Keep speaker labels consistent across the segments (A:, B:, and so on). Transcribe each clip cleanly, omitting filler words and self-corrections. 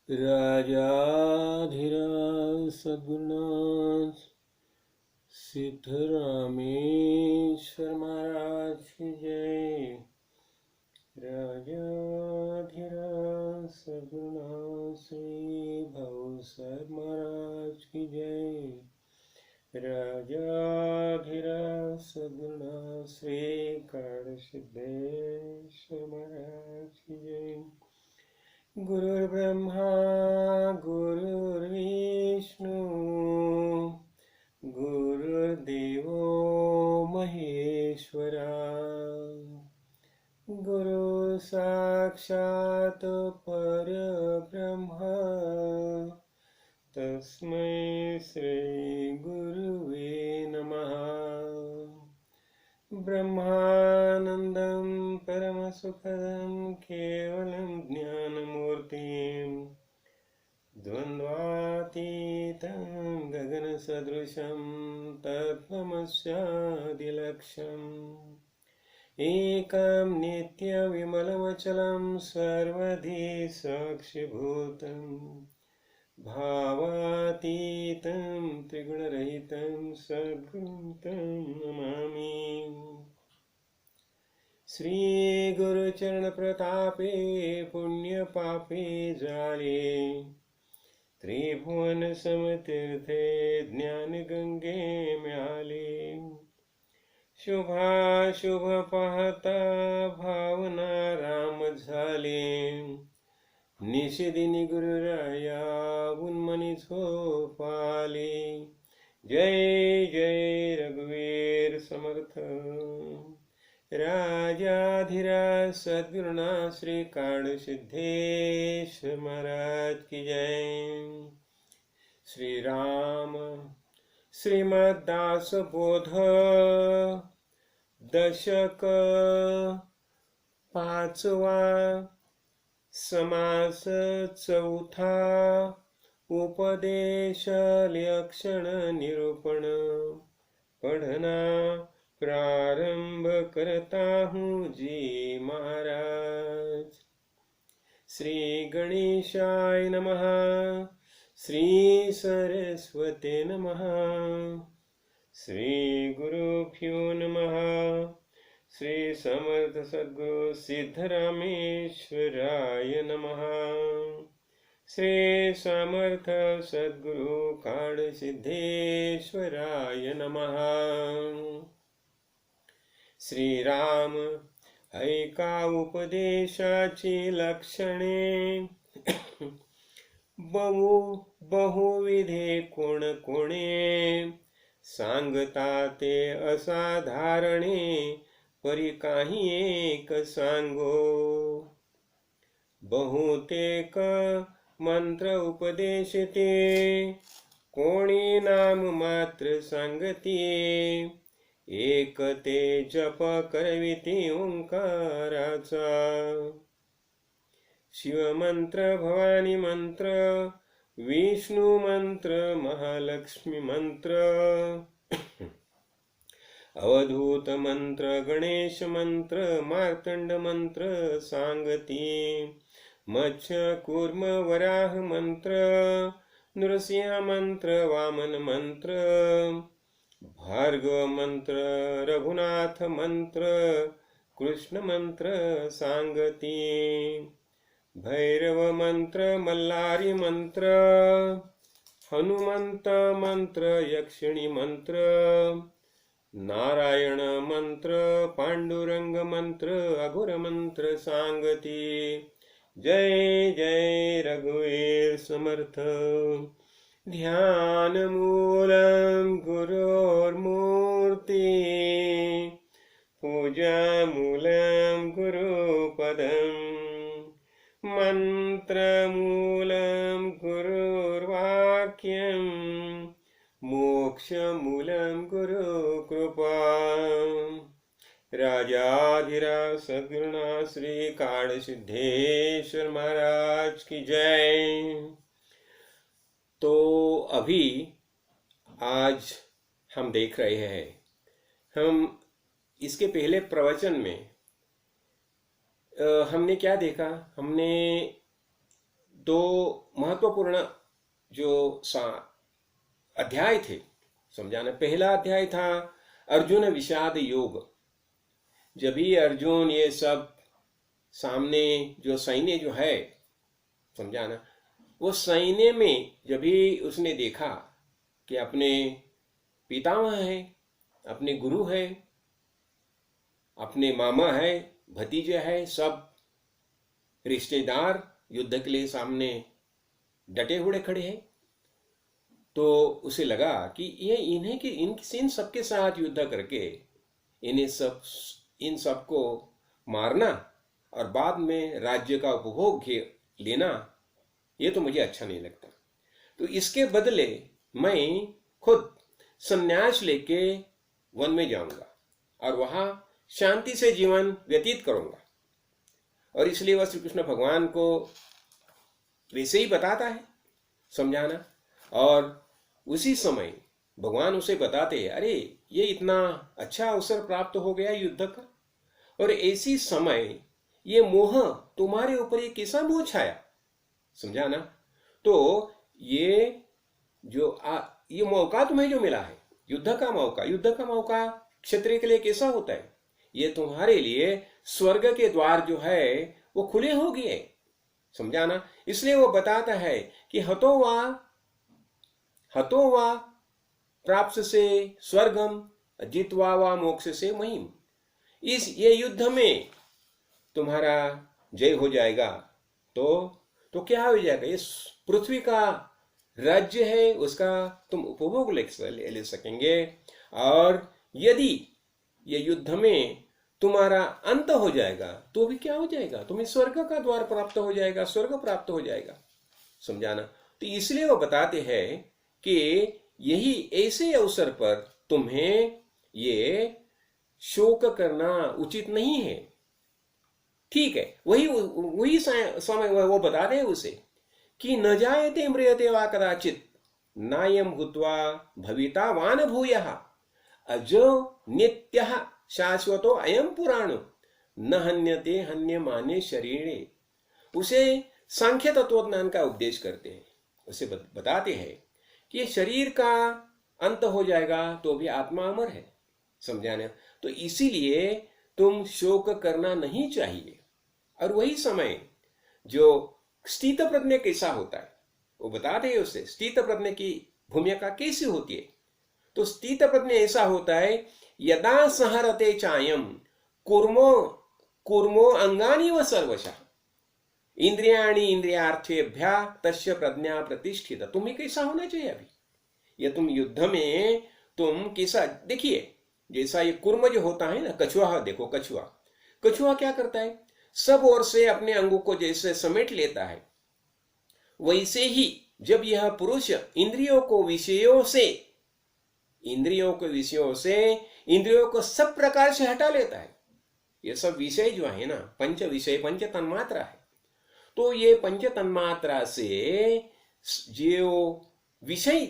A: राजाधिराज सद्गुरुनाथ सिद्धरामेश्वर महाराज की जय। राजाधिराज सद्गुरुनाथ श्री भावसर महाराज की जय। राजाधिराज सद्गुरुनाथ श्री कालसिद्धेश्वर महाराज की जय। गुरुर्ब्रह्मा गुरुर्विष्णु गुरुर्देवो महेश्वरा गुरु साक्षात् परब्रह्म तस्मै श्री गुरुवे नमः। ब्रह्मानन्दं परमसुखदं केवलं ज्ञानमूर्तिं द्वन्द्वातीतं गगनसदृशं तत्त्वमस्यादिलक्ष्यम् एकं नित्यविमलमचलं सर्वधी साक्षिभूतं भावातीतं त्रिगुणरहितं सद्गुरुं तं नमामि। श्रीगुरुचरणप्रतापे पुण्यपापे जाले त्रिभुवनसमतीर्थे ज्ञानगंगे म्याले शुभाशुभ पाहता भावना राम झाले निषेधिनी गुरुराया उन्मनी झोपाले। जय जय रघुवीर समर्थ राजाधिराज सद्गुरुनाथ श्री कालसिद्धेश्वर महाराज की जय। श्री राम श्रीमद्दासबोध दशक पाचवा समास चौथा उपदेश लक्षण निरूपण पढ़ना प्रारंभ करता हूँ जी महाराज। श्री गणेशाय नमः। श्री सरस्वते नमः। श्री गुरुभ्यो नमः। श्री समर्थ सद्गुरु सिद्धरामेश्वराय नमः। श्री समर्थ सद्गुरु कालसिद्धेश्वराय नमः। श्री राम ऐका उपदेशाची लक्षणे बहुविधे कोण कोणे सांगता ते असाधारणे परी काही एक सांगो। बहुतेक मंत्र उपदेशते कोणी नाम मात्र सांगती एक ते जप करविती ओंकाराचा। शिव मंत्र भवानी मंत्र विष्णु मंत्र महालक्ष्मी मंत्र अवधूत मंत्र गणेश मंत्र मार्तंड मंत्र सांगती। मत्स्य कूर्म वराह मंत्र नृसिंह मंत्र वामन मंत्र भार्गव मंत्र रघुनाथ मंत्र कृष्ण मंत्र सांगती। भैरव मंत्र मल्लारी मंत्र हनुमंत मंत्र यक्षिणी मंत्र नारायण मंत्र पांडुरंग मंत्र अघोर मंत्र सांगती। जय जय रघुवीर समर्थ। ध्यान मूलम गुरोर्मूर्ति पूजा मूलम गुरुपदम मंत्र मूलम गुरुर्वाक्यम मोक्ष मूलम गुरु कृपा। राजाधिराज सद्गुरुनाथ श्री कालसिद्धेश्वर महाराज की जय। तो अभी आज हम देख रहे हैं, हम इसके पहले प्रवचन में हमने क्या देखा? हमने दो महत्वपूर्ण जो अध्याय थे, समझाना। पहला अध्याय था अर्जुन विषाद योग। जब भी अर्जुन ये सब सामने जो सैन्य जो है, समझाना, वो सैन्य में जब भी उसने देखा कि अपने पितामह है, अपने गुरु है, अपने मामा है, भतीजे है, सब रिश्तेदार युद्ध के लिए सामने डटे हुए खड़े हैं, तो उसे लगा कि ये इन्हें कि इन सबके साथ युद्ध करके इन सबको मारना और बाद में राज्य का उपभोग लेना, ये तो मुझे अच्छा नहीं लगता। तो इसके बदले मैं खुद संन्यास लेके वन में जाऊंगा और वहां शांति से जीवन व्यतीत करूंगा। और इसलिए वह श्री कृष्ण भगवान को वैसे ही बताता है, समझाना। और उसी समय भगवान उसे बताते हैं, अरे ये इतना अच्छा अवसर प्राप्त हो गया युद्ध का, और ऐसी समय ये मोह तुम्हारे ऊपर ये कैसा मोह छाया, समझाना। तो ये जो ये मौका तुम्हें जो मिला है, युद्ध का मौका क्षत्रिय के लिए कैसा होता है, ये तुम्हारे लिए स्वर्ग के द्वार जो है वो खुले हो गए, समझाना। इसलिए वो बताता है कि हतो वा प्राप्त से स्वर्गम जित्वा वा मोक्ष से महिम। ये युद्ध में तुम्हारा जय हो जाएगा तो क्या हो जाएगा, इस पृथ्वी का राज्य है उसका तुम उपभोग ले सकेंगे। और यदि ये युद्ध में तुम्हारा अंत हो जाएगा तो भी क्या हो जाएगा, तुम्हें स्वर्ग का द्वार प्राप्त हो जाएगा, स्वर्ग प्राप्त हो जाएगा, समझाना। तो इसलिए वो बताते हैं कि यही ऐसे अवसर पर तुम्हें ये शोक करना उचित नहीं है, ठीक है। वही समय वो बता रहे उसे कि न जायते म्रियते वा कदाचित नायम भूत्वा भविता वान भूयः अजो नित्यः शाश्वतो अयम पुराण न हन्यते हन्यमाने शरीरे। उसे सांख्य तत्वज्ञान का उपदेश करते हैं, उसे बताते हैं कि शरीर का अंत हो जाएगा तो भी आत्मा अमर है, समझाने। तो इसीलिए तुम शोक करना नहीं चाहिए। और वही समय जो स्थित प्रज्ञ कैसा होता है वो बताते हैं, उससे स्थित प्रज्ञ की भूमिका कैसी होती है। तो स्थित प्रज्ञ ऐसा होता है, यदा सहरते चायम कुर्मो अंगानी व सर्वशः इंद्रियाणि इंद्रियार्थेभ्य तस्य प्रज्ञा प्रतिष्ठित। तुम्हें कैसा होना चाहिए अभी, ये तुम युद्ध में तुम कैसा, देखिए जैसा ये कुर्म जो होता है ना, कछुआ देखो, कछुआ क्या करता है, सब ओर से अपने अंगों को जैसे समेट लेता है, वैसे ही जब यह पुरुष इंद्रियों को विषयों को सब प्रकार से हटा लेता है। ये सब विषय जो है ना, पंच विषय, पंच तन्मात्रा है। तो ये पंच तन्मात्रा से जो विषय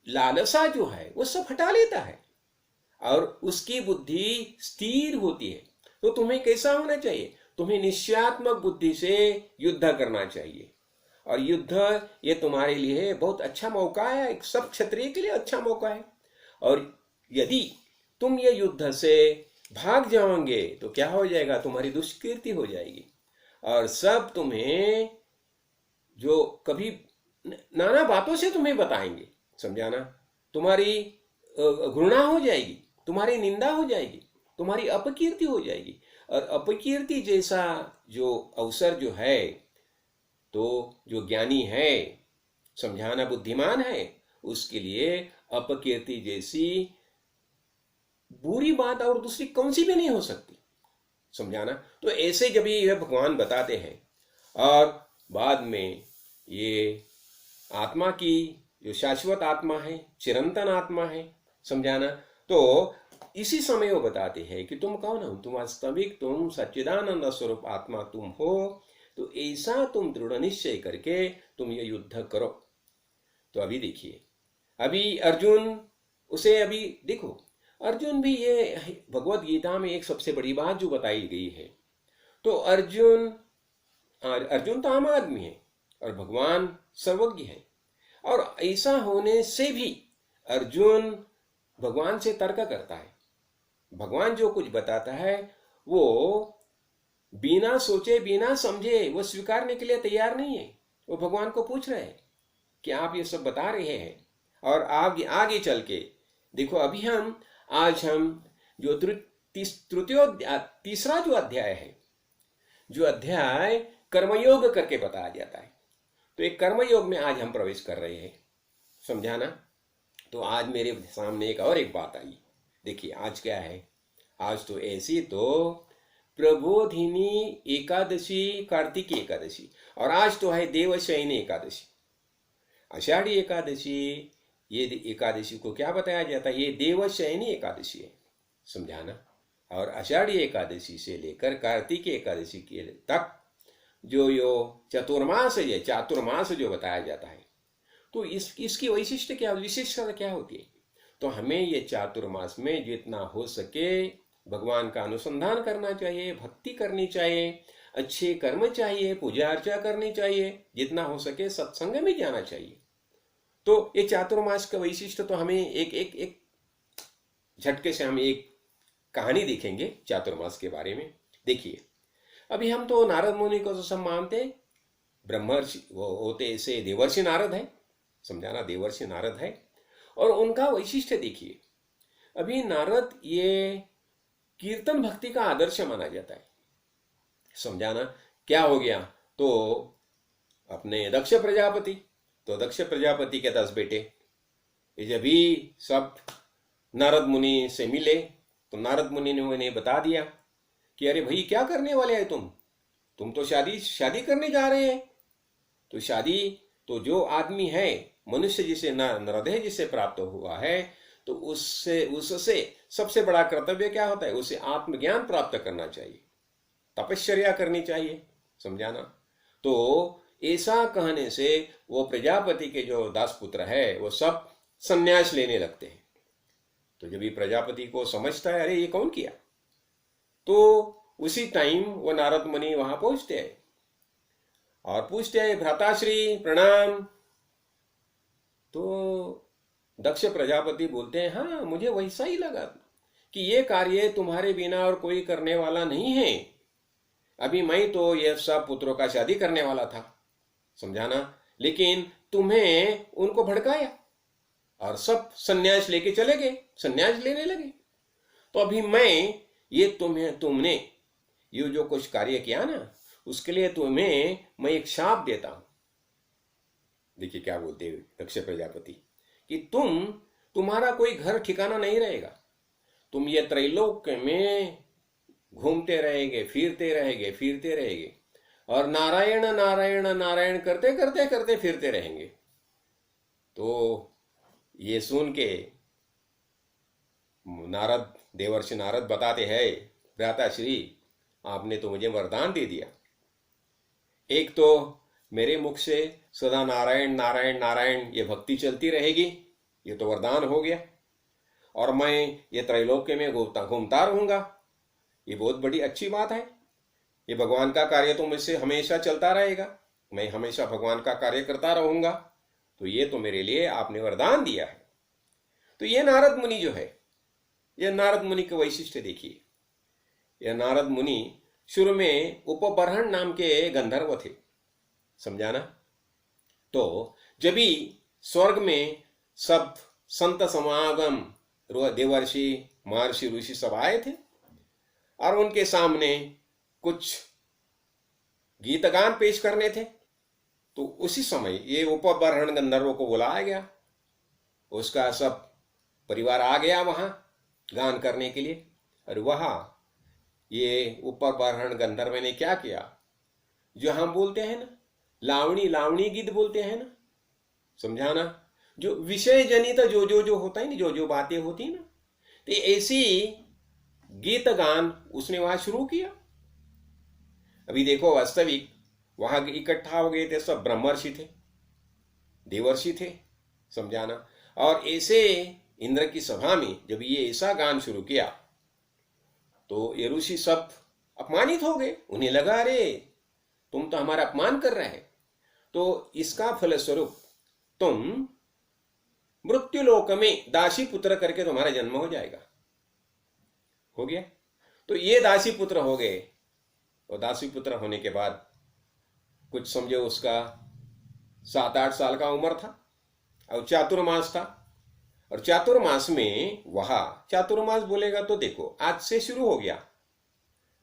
A: लालसा जो है वो सब हटा लेता है और उसकी बुद्धि स्थिर होती है। तो तुम्हें कैसा होना चाहिए, तुम्हें निश्चयात्मक बुद्धि से युद्ध करना चाहिए। और युद्ध ये तुम्हारे लिए बहुत अच्छा मौका है, सब क्षत्रिय के लिए अच्छा मौका है। और यदि तुम ये युद्ध से भाग जाओगे तो क्या हो जाएगा, तुम्हारी दुष्कीर्ति हो जाएगी और सब तुम्हें जो कभी नाना बातों से तुम्हें बताएंगे, समझाना। तुम्हारी घृणा हो जाएगी, तुम्हारी निंदा हो जाएगी, तुम्हारी अपकीर्ति हो जाएगी। और अपकीर्ति जैसा जो अवसर जो है, तो जो ज्ञानी है, समझाना, बुद्धिमान है, उसके लिए अपकीर्ति जैसी बुरी बात और दूसरी कौन सी भी नहीं हो सकती, समझाना। तो ऐसे जब ये भगवान बताते हैं और बाद में ये आत्मा की जो शाश्वत आत्मा है, चिरंतन आत्मा है, समझाना। तो इसी समय वो बताते हैं कि तुम कौन हो, तुम वास्तविक, तुम सच्चिदानंद स्वरूप आत्मा तुम हो। तो ऐसा तुम दृढ़ निश्चय करके तुम ये युद्ध करो। तो अभी देखिए, अभी अर्जुन उसे, अभी देखो अर्जुन भी, ये भगवत गीता में एक सबसे बड़ी बात जो बताई गई है, तो अर्जुन तो आम आदमी है, और भगवान सर्वज्ञ है। और ऐसा होने से भी अर्जुन भगवान से तर्क करता है। भगवान जो कुछ बताता है वो बिना सोचे बिना समझे वो स्वीकारने के लिए तैयार नहीं है। वो भगवान को पूछ रहे हैं कि आप ये सब बता रहे हैं और आगे आगे चल के देखो। अभी आज हम जो तीसरा जो अध्याय है, जो अध्याय कर्मयोग करके बताया जाता है, तो एक कर्मयोग में आज हम प्रवेश कर रहे हैं, समझाना। तो आज मेरे सामने एक बात आई। देखिए आज क्या है, आज तो ऐसी तो प्रबोधिनी एकादशी, कार्तिकी एकादशी, और आज तो है देवशयनी एकादशी, आषाढ़ी एकादशी। ये एकादशी को क्या बताया जाता है, ये देवशयनी एकादशी है, समझाना। और आषाढ़ी एकादशी से लेकर कार्तिकी एकादशी के तक जो चतुर्मास है, चातुर्मास जो बताया जाता है, तो इसकी विशिष्टता क्या होती है। तो हमें ये चातुर्मास में जितना हो सके भगवान का अनुसंधान करना चाहिए, भक्ति करनी चाहिए, अच्छे कर्म चाहिए, पूजा अर्चा करनी चाहिए, जितना हो सके सत्संग में जाना चाहिए। तो ये चातुर्मास का वैशिष्ट्य तो हमें एक झटके से हम एक कहानी देखेंगे चातुर्मास के बारे में। देखिए अभी हम तो नारद मुनि को तो सब मानते, ब्रह्मर्षि वो होते ऐसे देवर्षि नारद है, समझाना, देवर्षि नारद है। और उनका वैशिष्ट्य देखिए, अभी नारद ये कीर्तन भक्ति का आदर्श माना जाता है, समझाना। क्या हो गया, तो अपने दक्ष प्रजापति, तो दक्ष प्रजापति के 10 बेटे, जब भी सब नारद मुनि से मिले तो नारद मुनि ने उन्हें बता दिया कि अरे भाई क्या करने वाले हैं तुम तो शादी करने जा रहे हैं। तो शादी तो जो आदमी है, मनुष्य जिसे नरदेह जिसे प्राप्त हुआ है, तो उससे सबसे बड़ा कर्तव्य क्या होता है, उसे आत्मज्ञान प्राप्त करना चाहिए, तपश्चर्या करनी चाहिए, समझाना। तो ऐसा कहने से वो प्रजापति के जो दासपुत्र है वो सब संन्यास लेने लगते हैं। तो जब ये प्रजापति को समझता है अरे ये कौन किया, तो उसी टाइम वो नारद मुनि वहां पहुंचते हैं और पूछते हैं भ्राताश्री प्रणाम। तो दक्ष प्रजापति बोलते हैं हाँ मुझे वैसा ही लगा कि ये कार्य तुम्हारे बिना और कोई करने वाला नहीं है। अभी मैं तो ये सब पुत्रों का शादी करने वाला था, समझाना, लेकिन तुम्हें उनको भड़काया और सब सन्यास लेके चले गए, सन्यास लेने लगे। तो अभी मैं ये तुमने ये जो कुछ कार्य किया ना, उसके लिए तुम्हें मैं एक शाप देता हूं। देखिए क्या बोलते हैं दक्ष प्रजापति कि तुम्हारा कोई घर ठिकाना नहीं रहेगा, तुम ये त्रैलोक में घूमते रहेंगे, फिरते रहेंगे और नारायण नारायण नारायण करते करते करते फिरते रहेंगे। तो ये सुन के नारद, देवर्षि नारद बताते हैं भ्राताश्री आपने तो मुझे वरदान दे दिया, एक तो मेरे मुख से सदा नारायण नारायण नारायण ये भक्ति चलती रहेगी, ये तो वरदान हो गया, और मैं ये त्रैलोक्य में घूमता रहूंगा, ये बहुत बड़ी अच्छी बात है। ये भगवान का कार्य तो मुझसे हमेशा चलता रहेगा, मैं हमेशा भगवान का कार्य करता रहूंगा, तो ये तो मेरे लिए आपने वरदान दिया है। तो ये नारद मुनि जो है, यह नारद मुनि के वैशिष्ट्य देखिए। यह नारद मुनि शुरू में उपबर्हण नाम के गंधर्व थे, समझाना। तो जब भी स्वर्ग में सब संत समागम, देवर्षि महर्षि ऋषि सब आए थे और उनके सामने कुछ गीत गान पेश करने थे, तो उसी समय ये उपबर्हण गंधर्व को बुलाया गया, उसका सब परिवार आ गया वहां गान करने के लिए। और वहां ये उपबर्हण गंधर्व ने क्या किया, जो हम बोलते हैं ना लावणी गीत बोलते हैं ना, समझाना, जो विषय जनित जो होता है ना, जो बातें होती है ना, तो ऐसी गीत गान उसने वहां शुरू किया। अभी देखो वास्तविक वहां इकट्ठा हो गए थे सब ब्रह्मर्षि थे, देवर्षि थे, समझाना। और ऐसे इंद्र की सभा में जब ये ऐसा गान शुरू किया तो ये ऋषि सब अपमानित हो गए, उन्हें लगा अरे तुम तो हमारा अपमान कर रहे हैं। तो इसका फलस्वरूप तुम मृत्युलोक में दासी पुत्र करके तुम्हारा जन्म हो जाएगा। हो गया। तो ये दासी पुत्र हो गए, और दासी पुत्र होने के बाद कुछ समझो उसका 7-8 साल का उम्र था, और चातुर्मास था। और चातुर्मास में वहां, चातुर्मास बोलेगा तो देखो आज से शुरू हो गया,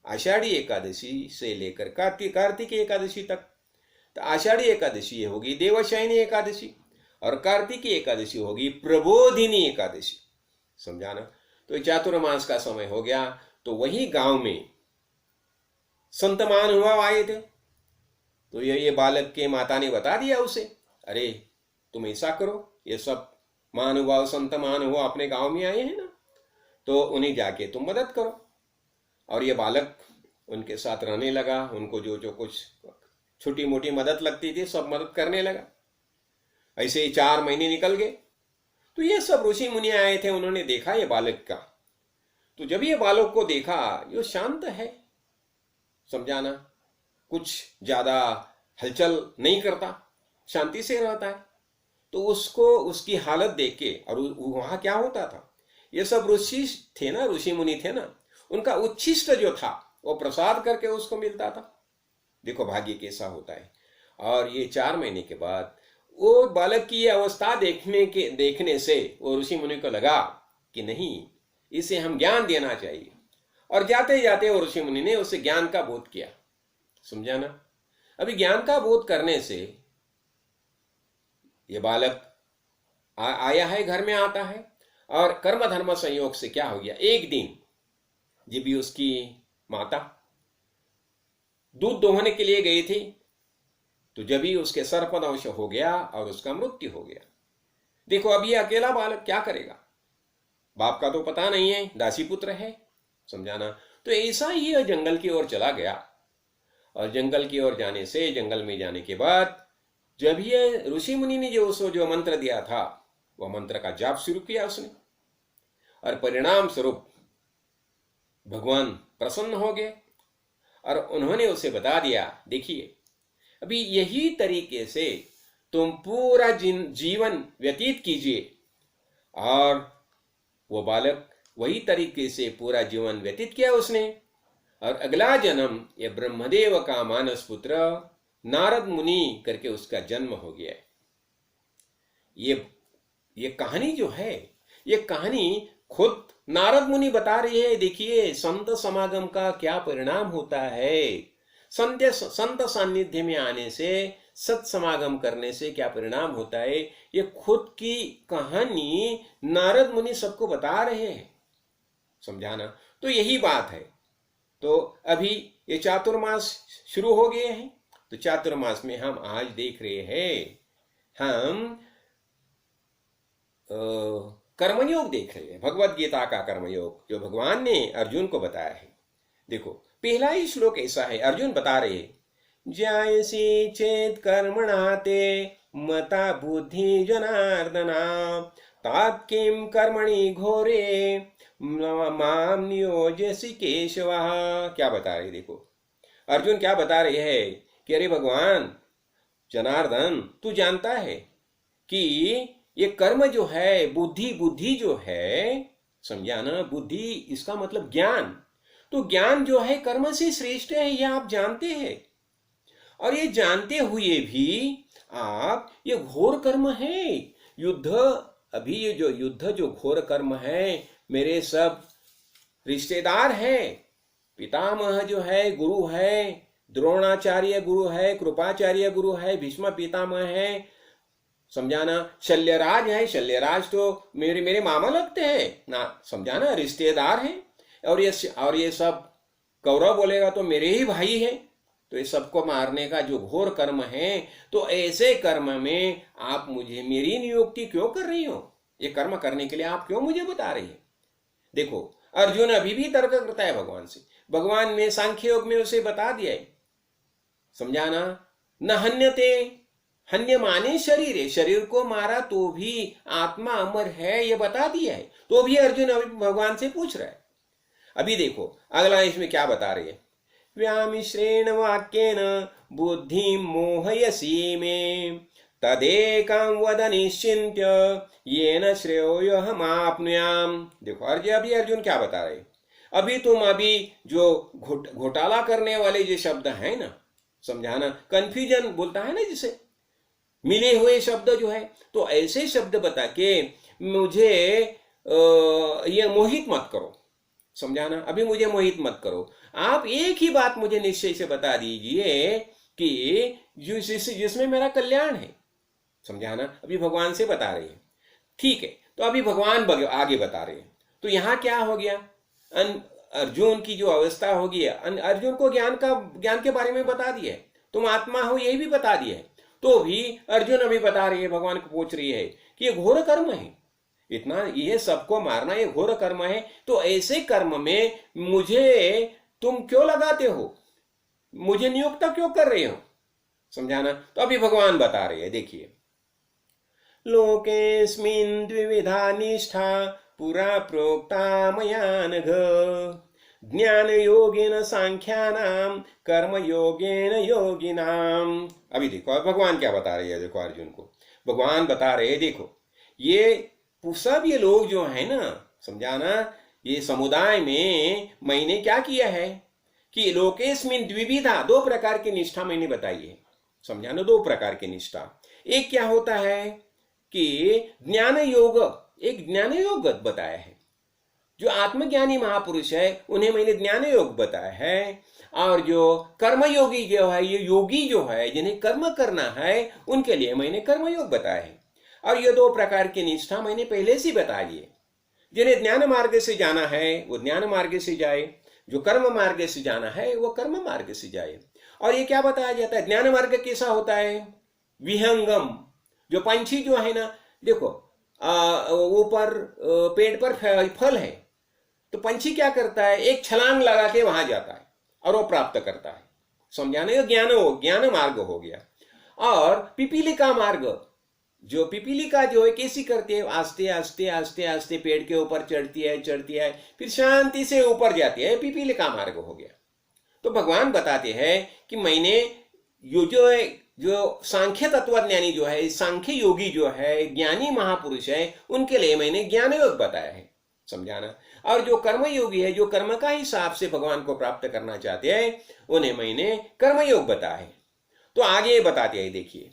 A: आषाढ़ी एकादशी से लेकर कार्तिकी एकादशी तक। तो आषाढ़ी एकादशी ये होगी देवशयनी एकादशी, और कार्तिकी एकादशी होगी प्रबोधिनी एकादशी। समझा ना? तो चातुर्मास का समय हो गया। तो वही गांव में संत महानुभाव आए थे। तो ये बालक के माता ने बता दिया उसे, अरे तुम ऐसा करो, ये सब महानुभाव संत महानुभाव अपने गांव में आए हैं ना, तो उन्हें जाके तुम मदद करो। और ये बालक उनके साथ रहने लगा, उनको जो जो कुछ छोटी मोटी मदद लगती थी सब मदद करने लगा। ऐसे ही 4 महीने निकल गए। तो ये सब ऋषि मुनि आए थे, उन्होंने देखा ये बालक का। तो जब ये बालक को देखा, ये शांत है, समझाना, कुछ ज्यादा हलचल नहीं करता, शांति से रहता है। तो उसको उसकी हालत देख के, और वहां क्या होता था, ये सब ऋषि थे ना, ऋषि मुनि थे ना, उनका उच्छिष्ट जो था वो प्रसाद करके उसको मिलता था। देखो भाग्य कैसा होता है। और ये 4 महीने के बाद वो बालक की ये अवस्था देखने से वो ऋषि मुनि को लगा कि नहीं, इसे हम ज्ञान देना चाहिए। और जाते जाते वो ऋषि मुनि ने उसे ज्ञान का बोध किया। समझा ना? अभी ज्ञान का बोध करने से ये बालक आया है, घर में आता है, और कर्म धर्म संयोग से क्या हो गया, एक दिन जब भी उसकी माता दूध दोहने के लिए गई थी, तो जब ही उसके सर्पदंश हो गया और उसका मृत्यु हो गया। देखो अब ये अकेला बालक क्या करेगा, बाप का तो पता नहीं है, दासी पुत्र है। समझाना? तो ऐसा ही यह जंगल की ओर चला गया। और जंगल की ओर जाने से, जंगल में जाने के बाद जब ये ऋषि मुनि ने जो मंत्र दिया था, वह मंत्र का जाप शुरू किया उसने, और परिणाम स्वरूप भगवान प्रसन्न हो गए। और उन्होंने उसे बता दिया, देखिए अभी यही तरीके से तुम पूरा जीवन व्यतीत कीजिए। और वो बालक वही तरीके से पूरा जीवन व्यतीत किया उसने। और अगला जन्म ये ब्रह्मदेव का मानस पुत्र नारद मुनि करके उसका जन्म हो गया। ये कहानी जो है, ये कहानी खुद नारद मुनि बता रही है। देखिए संत समागम का क्या परिणाम होता है, संत सान्निध्य में आने से, सत समागम करने से क्या परिणाम होता है, ये खुद की कहानी नारद मुनि सबको बता रहे हैं। समझाना? तो यही बात है। तो अभी ये चातुर्मास शुरू हो गए हैं। तो चातुर्मास में हम आज देख रहे हैं, हम कर्मयोग देख रहे हैं, भगवत गीता का कर्मयोग जो भगवान ने अर्जुन को बताया है। देखो पहला ही श्लोक ऐसा है, अर्जुन बता रहे हैं, ज्यायसी चेत कर्मणा ते मता बुद्धि जनार्दना तात किम कर्मणि घोरे माम नियोजसी केशवा। क्या बता रहे? देखो अर्जुन क्या बता रहे हैं कि अरे भगवान जनार्दन, तू जानता है कि ये कर्म जो है, बुद्धि जो है, समझा ना, बुद्धि इसका मतलब ज्ञान। तो ज्ञान जो है कर्म से श्रेष्ठ है, यह आप जानते हैं। और ये जानते हुए भी आप, ये घोर कर्म है युद्ध। अभी ये जो युद्ध, जो घोर कर्म है, मेरे सब रिश्तेदार हैं, पितामह जो है गुरु है, द्रोणाचार्य गुरु है, कृपाचार्य गुरु है, भीष्म पितामह है, समझाना, शल्यराज है, शल्यराज तो मेरे मामा लगते हैं ना, समझाना, रिश्तेदार हैं। और ये सब कौरव बोलेगा तो मेरे ही भाई हैं। तो ये सबको मारने का जो घोर कर्म है, तो ऐसे कर्म में आप मुझे मेरी नियुक्ति क्यों कर रही हो? ये कर्म करने के लिए आप क्यों मुझे बता रही है? देखो अर्जुन अभी भी तर्क करता है भगवान से। भगवान ने सांख्य योग में उसे बता दिया है, समझाना, न हन्यते, हन्य माने शरीर है, शरीर को मारा तो भी आत्मा अमर है, ये बता दिया है। तो भी अर्जुन अभी भगवान से पूछ रहा है। अभी देखो अगला इसमें क्या बता रही है व्यामिश्रेण वाक्येन बुद्धिं मोहयसी मे तदेकं वद निश्चिन्त्य येन श्रेयोऽहमाप्नुयाम्। देखो अभी अर्जुन क्या बता रहे, अभी जो घोटाला करने वाले जो शब्द है ना, समझाना, कंफ्यूजन बोलता है ना जिसे, मिले हुए शब्द जो है, तो ऐसे शब्द बता के मुझे ये मोहित मत करो, समझाना, अभी मुझे मोहित मत करो। आप एक ही बात मुझे निश्चय से बता दीजिए कि जिसमें मेरा कल्याण है, समझाना। अभी भगवान से बता रहे हैं, ठीक है, तो अभी भगवान आगे बता रहे हैं। तो यहां क्या हो गया, अर्जुन की जो अवस्था होगी, अर्जुन को ज्ञान के बारे में बता दिया है, तुम आत्मा हो यही भी बता दिया है। तो भी अर्जुन अभी बता रही है, भगवान को पूछ रही है कि ये घोर कर्म है, इतना ये सबको मारना ये घोर कर्म है, तो ऐसे कर्म में मुझे तुम क्यों लगाते हो, मुझे नियुक्त क्यों कर रहे हो, समझाना। तो अभी भगवान बता रहे हैं, देखिए, लोकेस्मिन् द्विविधा निष्ठा पुरा प्रोक्ता मया नघ ज्ञान योगेन सांख्यानाम कर्म योगेन योगिनाम। अभी देखो अब भगवान क्या बता रहे हैं, देखो अर्जुन को भगवान बता रहे हैं, देखो ये सब ये लोग जो है ना, समझाना, ये समुदाय में मैंने क्या किया है कि लोकेस्मिन् द्विविधा, दो प्रकार की निष्ठा मैंने बताई है, समझाना, दो प्रकार की निष्ठा। एक क्या होता है कि ज्ञान योग, एक ज्ञान योग बताया है, जो आत्मज्ञानी महापुरुष है उन्हें मैंने ज्ञान योग बताया है, और जो कर्मयोगी जो है, ये योगी जो है जिन्हें कर्म करना है, उनके लिए मैंने कर्मयोग बताया है। और ये दो प्रकार की निष्ठा मैंने पहले से बता दी है। जिन्हें ज्ञान मार्ग से जाना है वो ज्ञान मार्ग से जाए, जो कर्म मार्ग से जाना है वो कर्म मार्ग से जाए। और ये क्या बताया जाता है, ज्ञान मार्ग कैसा होता है, विहंगम, जो पंछी जो है ना, देखो ऊपर पेड़ पर फल है, तो पंछी क्या करता है, एक छलांग लगा के वहां जाता है और वो प्राप्त करता है, समझाने, ज्ञान मार्ग हो गया। और पिपीलिका मार्ग, जो पिपीलिका जो है कैसी करती है, आस्ते आस्ते आस्ते आस्ते पेड़ के ऊपर चढ़ती है, फिर शांति से ऊपर जाती है, पिपीलिका मार्ग हो गया। तो भगवान बताते हैं कि मैंने जो सांख्य तत्वज्ञानी जो है, सांख्य योगी जो है, ज्ञानी महापुरुष है, उनके लिए मैंने ज्ञान योग बताया है, समझाना। और जो कर्म योगी है, जो कर्म का हिसाब से भगवान को प्राप्त करना चाहते हैं, उन्हें मैंने कर्मयोग बताया है। तो आगे बताते हैं, देखिए,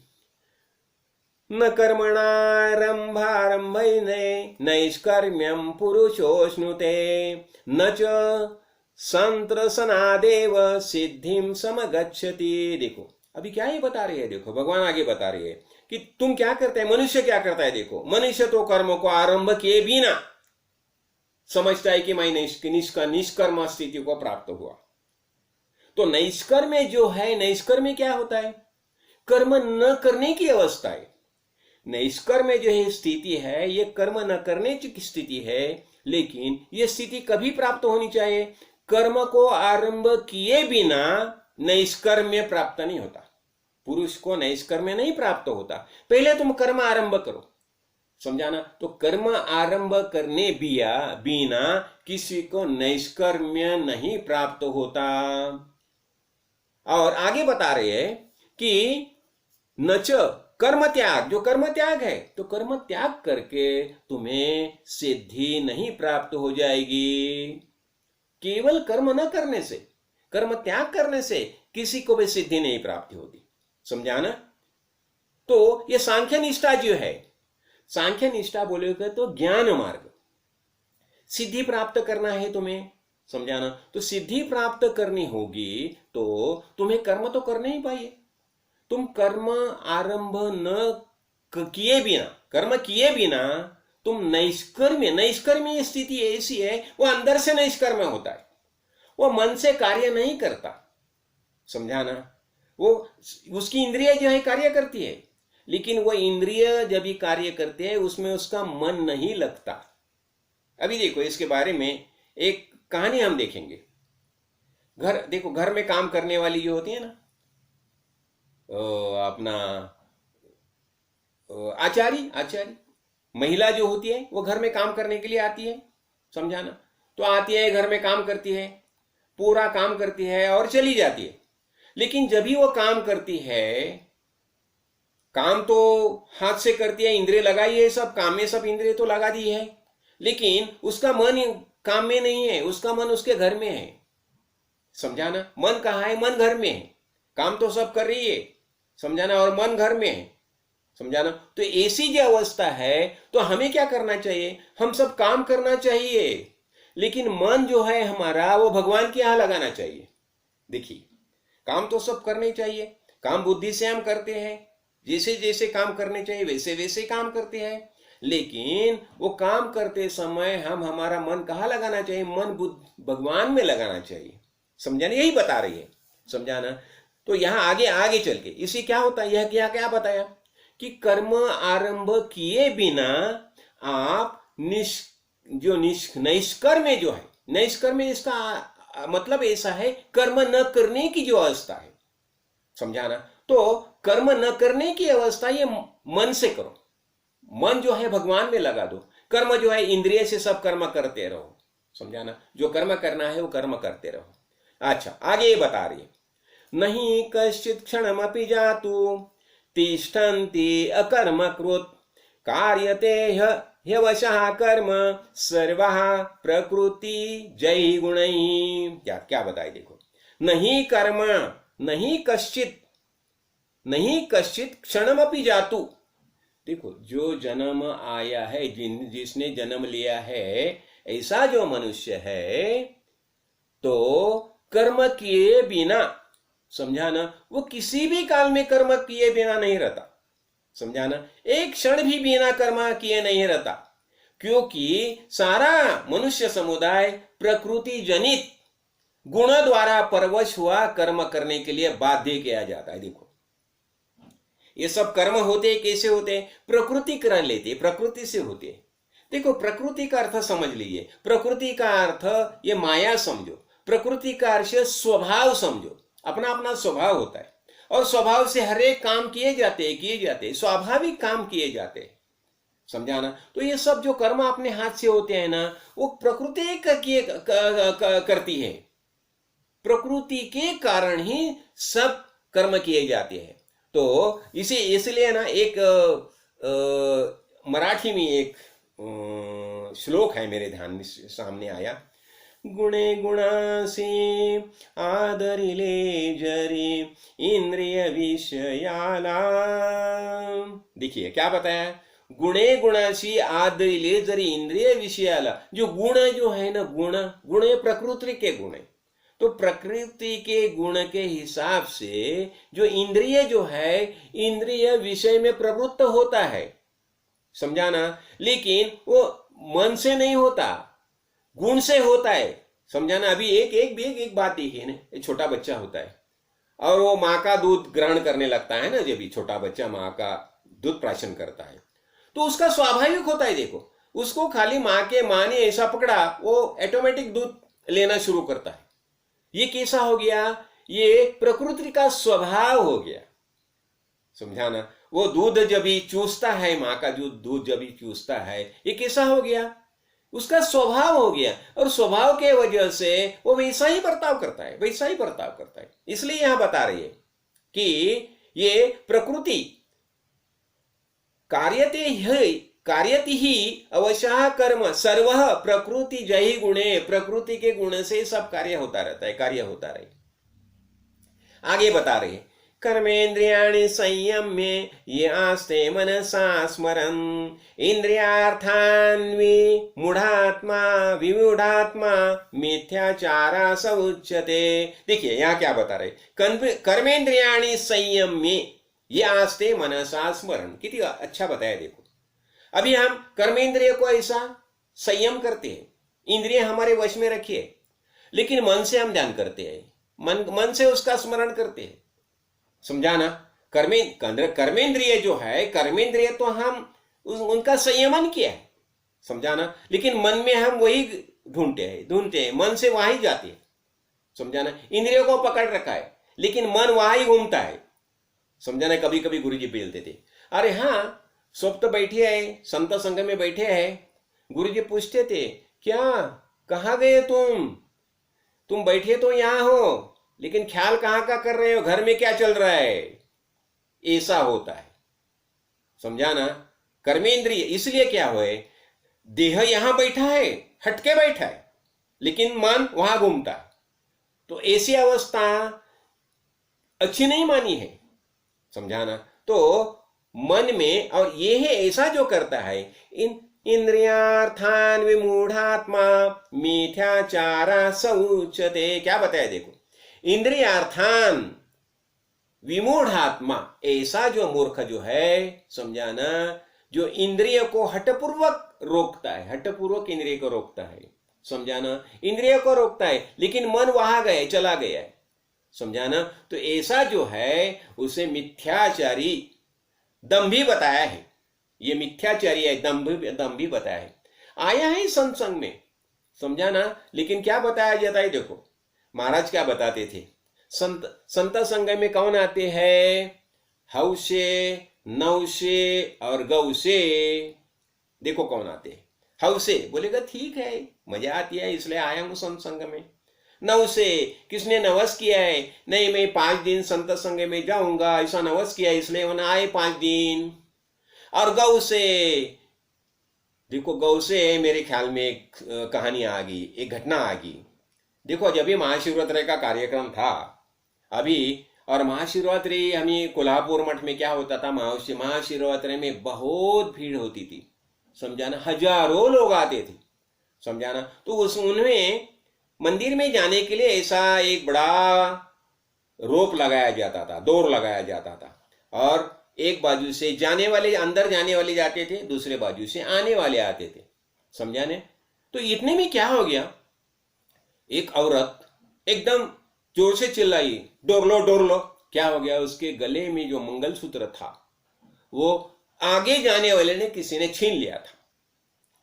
A: न कर्मणारंभारंभैने नैष्कर्म्यं पुरुषोऽश्नुते न च संत्रसनादेव सिद्धिं समगच्छति। देखो अभी क्या ये बता रही है, देखो भगवान आगे बता रही है कि तुम क्या करते हैं, मनुष्य क्या करता है। देखो मनुष्य तो कर्म को आरंभ किए बिना समझता है कि मैं निष्कर्म स्थिति को प्राप्त हुआ। तो नैष्कर्म्य जो है, नैष्कर्म्य क्या होता है, कर्म न करने की अवस्था है। नैष्कर्म्य जो है स्थिति है, ये कर्म न करने की स्थिति है, लेकिन ये स्थिति कभी प्राप्त होनी चाहिए, कर्म को आरंभ किए बिना नैष्कर्म्य प्राप्त नहीं होता। पुरुष को नैष्कर्म्य नहीं प्राप्त होता, पहले तुम कर्म आरंभ करो, समझाना। तो कर्म आरंभ करने बिना किसी को नैष्कर्म्य नहीं प्राप्त होता। और आगे बता रहे हैं कि नच कर्म त्याग, जो कर्म त्याग है, तो कर्म त्याग करके तुम्हें सिद्धि नहीं प्राप्त हो जाएगी। केवल कर्म न करने से, कर्म त्याग करने से किसी को भी सिद्धि नहीं प्राप्ति होती, समझाना। तो ये सांख्य निष्ठा जो है, सांख्य निष्ठा बोलेगा तो ज्ञान मार्ग, सिद्धि प्राप्त करना है तुम्हें, समझाना। तो सिद्धि प्राप्त करनी होगी तो तुम्हें कर्म तो करने ही पाइए। तुम कर्म आरंभ न किए बिना, कर्म किए बिना तुम नैष्कर्म्य स्थिति ऐसी है, वो अंदर से नैष्कर्म्य होता है, वो मन से कार्य नहीं करता, समझाना। वो उसकी इंद्रिय जो है कार्य करती है, लेकिन वो इंद्रिय जब भी कार्य करते हैं उसमें उसका मन नहीं लगता। अभी देखो इसके बारे में एक कहानी हम देखेंगे। देखो घर में काम करने वाली जो होती है ना, अपना आचारी महिला जो होती है, वो घर में काम करने के लिए आती है, समझाना। तो आती है, घर में काम करती है, पूरा काम करती है और चली जाती है। लेकिन जब भी वो काम करती है, काम तो हाथ से करती है, इंद्रिय लगाई है, सब काम में सब इंद्रिय तो लगा दी है, लेकिन उसका मन काम में नहीं है, उसका मन उसके घर में है। समझाना, मन कहाँ है? मन घर में है। काम तो सब कर रही है, समझाना, और मन घर में है। समझाना। तो ऐसी जो अवस्था है, तो हमें क्या करना चाहिए? हम सब काम करना चाहिए, लेकिन मन जो है हमारा वो भगवान के यहां लगाना चाहिए। देखिए, काम तो सब करने चाहिए, काम बुद्धि से हम करते हैं, जैसे जैसे काम करने चाहिए वैसे वैसे काम करते हैं, लेकिन वो काम करते समय हम हमारा मन कहाँ लगाना चाहिए? मन बुद्ध भगवान में लगाना चाहिए। समझाना, यही बता रही है। समझाना। तो यहां आगे आगे चल के इसी क्या होता है, यह क्या बताया कि कर्म आरंभ किए बिना आप नैष्कर्म्य जो है, नैष्कर्म्य इसका मतलब ऐसा है कर्म न करने की जो अवस्था है। समझाना। तो कर्म न करने की अवस्था ये मन से करो, मन जो है भगवान में लगा दो, कर्म जो है इंद्रिय से सब कर्म करते रहो। समझाना। जो कर्म करना है वो कर्म करते रहो। अच्छा, आगे ये बता रही है, नहीं कश्चित क्षणमपि जातु तिष्ठन्ति अकर्मकृत् कार्यते ह्यवशः कर्म सर्वः प्रकृति जय गुणैः। क्या क्या बताए? देखो, नहीं कर्म, नहीं कश्चित क्षणमपि जातु। देखो, जो जन्म आया है, जिसने जन्म लिया है, ऐसा जो मनुष्य है, तो कर्म किए बिना, समझाना, वो किसी भी काल में कर्म किए बिना नहीं रहता। समझाना। एक क्षण भी बिना कर्म किए नहीं रहता, क्योंकि सारा मनुष्य समुदाय प्रकृति जनित गुण द्वारा परवश हुआ कर्म करने के लिए बाध्य किया जाता है। देखो, ये सब कर्म होते कैसे होते? प्रकृति कर लेते, प्रकृति से होते। देखो, प्रकृति का अर्थ समझ लीजिए, प्रकृति का अर्थ ये माया समझो, प्रकृति का अर्थ स्वभाव समझो, अपना अपना स्वभाव होता है, और स्वभाव से हर एक काम किए जाते, स्वाभाविक काम किए जाते। समझाना। तो ये सब जो कर्म अपने हाथ से होते हैं ना, वो प्रकृति करती है, प्रकृति के कारण ही सब कर्म किए जाते हैं। तो इसलिए ना एक मराठी में एक श्लोक है, मेरे ध्यान में सामने आया, गुणे गुणासी आदरिले जरी इंद्रिय विषयाला। देखिए क्या बताया, गुणे गुणासी आदरिले जरी इंद्रिय विषयाला। जो गुण जो है ना, गुण प्रकृति के गुण है, तो प्रकृति के गुण के हिसाब से जो इंद्रिय जो है, इंद्रिय विषय में प्रवृत्त होता है। समझाना। लेकिन वो मन से नहीं होता, गुण से होता है। समझाना। अभी एक बात देखिए ना, एक छोटा बच्चा होता है और वो माँ का दूध ग्रहण करने लगता है ना, जब भी छोटा बच्चा माँ का दूध प्राशन करता है, तो उसका स्वाभाविक होता है। देखो, उसको खाली माँ ने ऐसा पकड़ा, वो ऑटोमेटिक दूध लेना शुरू करता है। ये कैसा हो गया? ये प्रकृति का स्वभाव हो गया। समझाना। वो दूध जब भी चूसता है, माँ का दूध जब भी चूसता है, ये कैसा हो गया? उसका स्वभाव हो गया, और स्वभाव के वजह से वो वैसा ही बर्ताव करता है, इसलिए यहां बता रही है कि ये प्रकृति कार्यति ही अवश्य कर्म सर्वः प्रकृति जय गुणे। प्रकृति के गुण से सब कार्य होता रहे। आगे बता रहे, कर्मेन्द्रियाणि संयम्य ये आस्ते मनसा स्मरन् इंद्रियार्थान् विमूढ़ात्मा मिथ्याचारा स उच्यते। देखिए यहां क्या बता रहे, कर्मेन्द्रियाणि संयम्य ये आस्ते मनसा स्मरन्। कितनी अच्छा बताया। देखो, अभी हम कर्मेंद्रिय को ऐसा संयम करते हैं, इंद्रिय हमारे वश में रखिए, लेकिन मन से हम ध्यान करते हैं, मन से उसका स्मरण करते हैं। समझाना। कर्मेंद्रिय जो है, कर्मेंद्रिय तो हम उनका संयमन किया है। समझाना। लेकिन मन में हम वही ढूंढते हैं, मन से वहां जाते हैं। समझाना। इंद्रियों को पकड़ रखा है, लेकिन मन वहां ही घूमता है। समझाना। कभी कभी गुरुजी बोलते थे, अरे हाँ, सब तो बैठे है, संत संघ में बैठे हैं। गुरुजी पूछते थे, क्या कहाँ गए तुम? तुम बैठे तो यहां हो, लेकिन ख्याल कहां का कर रहे हो, घर में क्या चल रहा है, ऐसा होता है। समझा ना। कर्मेंद्रिय इसलिए क्या हुए, देह यहां बैठा है, हटके बैठा है, लेकिन मन वहां घूमता है। तो ऐसी अवस्था अच्छी नहीं मानी है। समझा ना। तो मन में, और ये है ऐसा जो करता है, इन इंद्रियार्थान विमूढ़ात्मा मिथ्याचारा सउच्यते। क्या बताया देखो, इंद्रियार्थान विमूढ़ात्मा, ऐसा जो मूर्ख जो है, समझा ना, जो इंद्रिय को हठपूर्वक रोकता है, हठपूर्वक इंद्रिय को रोकता है, समझा ना, इंद्रिय को रोकता है, लेकिन मन वहां गए, चला गया है, समझा ना। तो ऐसा जो है उसे मिथ्याचारी, दंभी बताया है। ये मिथ्याचारी है, दंभी बताया है। आया है सत्संग में, समझा ना, लेकिन क्या बताया जाता है देखो, महाराज क्या बताते थे, संत संग में कौन आते हैं, हौसे, नौसे और गौसे। देखो कौन आते हैं। हौसे बोलेगा ठीक है, मजा आती है इसलिए आया हूं संत संग में। नवसे, किसने नवस किया है, नहीं मैं 5 दिन संत संग में जाऊंगा, ऐसा नवस किया इसलिए वहां आए 5 दिन। और गौ से, देखो गौ से मेरे ख्याल में एक कहानी आ गई, एक घटना आ गई। देखो जब भी महाशिवरात्रि का कार्यक्रम था अभी, और महाशिवरात्रि हमें कोल्हापुर मठ में क्या होता था, महाशिवरात्रि में बहुत भीड़ होती थी, समझाना, हजारों लोग आते थे, समझाना। तो उनमें मंदिर में जाने के लिए ऐसा एक बड़ा रोप लगाया जाता था, दौर लगाया जाता था, और एक बाजू से जाने वाले, अंदर जाने वाले जाते थे, दूसरे बाजू से आने वाले आते थे, समझाने। तो इतने में क्या हो गया, एक औरत एकदम जोर से चिल्लाई, डोर लो डोर लो। क्या हो गया, उसके गले में जो मंगलसूत्र था वो आगे जाने वाले ने, किसी ने छीन लिया था,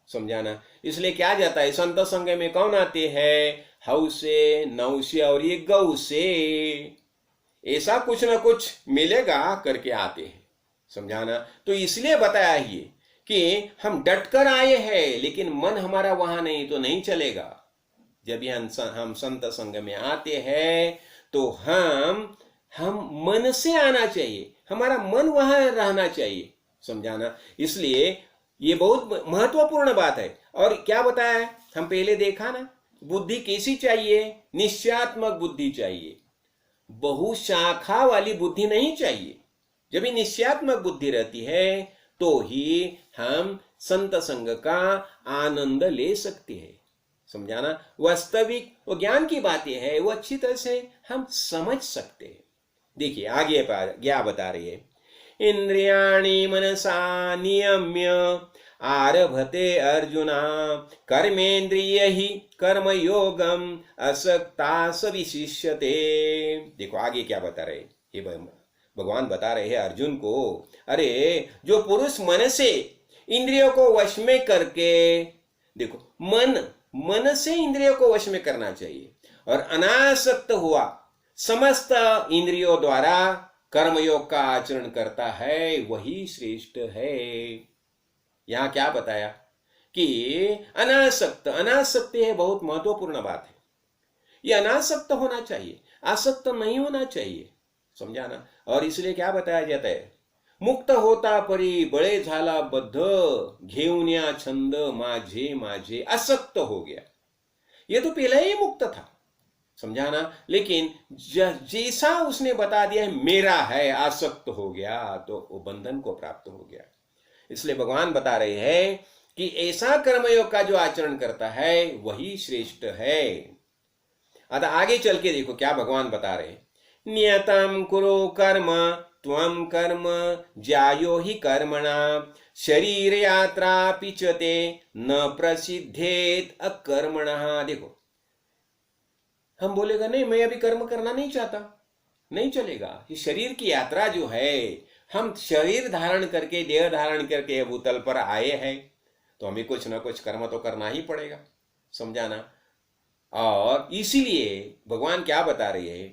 A: समझाना। इसलिए क्या जाता है, संत संग में कौन आते हैं, हौसे, नौसे और ये गौ से, ऐसा कुछ ना कुछ मिलेगा करके आते हैं, समझाना। तो इसलिए बताया ये कि हम डटकर आए हैं, लेकिन मन हमारा वहां नहीं, तो नहीं चलेगा। जब हम संत संग में आते हैं तो हम मन से आना चाहिए, हमारा मन वहां रहना चाहिए, समझाना। इसलिए ये बहुत महत्वपूर्ण बात है। और क्या बताया है, हम पहले देखा ना, बुद्धि कैसी चाहिए, निश्चयात्मक बुद्धि चाहिए, बहुशाखा वाली बुद्धि नहीं चाहिए। जब ये निश्चयात्मक बुद्धि रहती है तो ही हम संत संग का आनंद ले सकते हैं, समझाना। वास्तविक वो ज्ञान की बातें है, वो अच्छी तरह से हम समझ सकते हैं। देखिए आगे क्या बता रही है, इंद्रियाणि मनसा नियम्य आरभते अर्जुना कर्मेंद्रिय ही कर्म योगम असक्ता सविशिष्यते। देखो आगे क्या बता रहे, ये भगवान बता रहे हैं अर्जुन को, अरे जो पुरुष मन से इंद्रियों को वश में करके, देखो मन से इंद्रियों को वश में करना चाहिए, और अनासक्त हुआ समस्त इंद्रियों द्वारा कर्मयोग का आचरण करता है, वही श्रेष्ठ है। यहां क्या बताया कि अनासक्त है, बहुत महत्वपूर्ण बात है। ये अनासक्त होना चाहिए, आसक्त नहीं होना चाहिए, समझाना। और इसलिए क्या बताया जाता है, मुक्त होता परी बळे झाला बद्ध घेऊन्या छंद माझे माझे आसक्त हो गया। ये तो पहले ही मुक्त था, समझाना, लेकिन जैसा उसने बता दिया है मेरा है, आसक्त हो गया, तो वो बंधन को प्राप्त हो गया। इसलिए भगवान बता रहे हैं कि ऐसा कर्मयोग का जो आचरण करता है वही श्रेष्ठ है। अतः आगे चल के देखो क्या भगवान बता रहे हैं, नियतम कुरु कर्म त्वं कर्म ज्यायो हि कर्मणा शरीर यात्रा पिचते न प्रसिद्धेत अकर्मणः। देखो हम बोलेगा नहीं मैं अभी कर्म करना नहीं चाहता, नहीं चलेगा। ये शरीर की यात्रा जो है, हम शरीर धारण करके, देह धारण करके भूतल पर आए हैं, तो हमें कुछ ना कुछ कर्म तो करना ही पड़ेगा, समझाना। और इसीलिए भगवान क्या बता रही है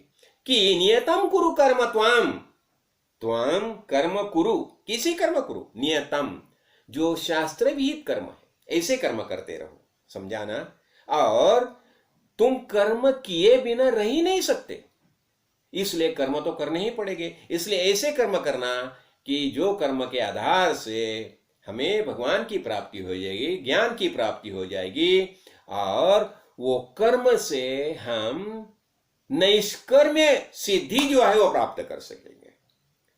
A: कि नियतम कुरु कर्म त्वम, त्वम कर्म कुरु, किसी कर्म कुरु, नियतम जो शास्त्र विहित कर्म है, ऐसे कर्म करते रहो, समझाना। और तुम कर्म किए बिना रह ही नहीं सकते, इसलिए कर्म तो करने ही पड़ेंगे। इसलिए ऐसे कर्म करना कि जो कर्म के आधार से हमें भगवान की प्राप्ति हो जाएगी, ज्ञान की प्राप्ति हो जाएगी, और वो कर्म से हम नैष्कर्म्य सिद्धि जो है वो प्राप्त कर सकेंगे।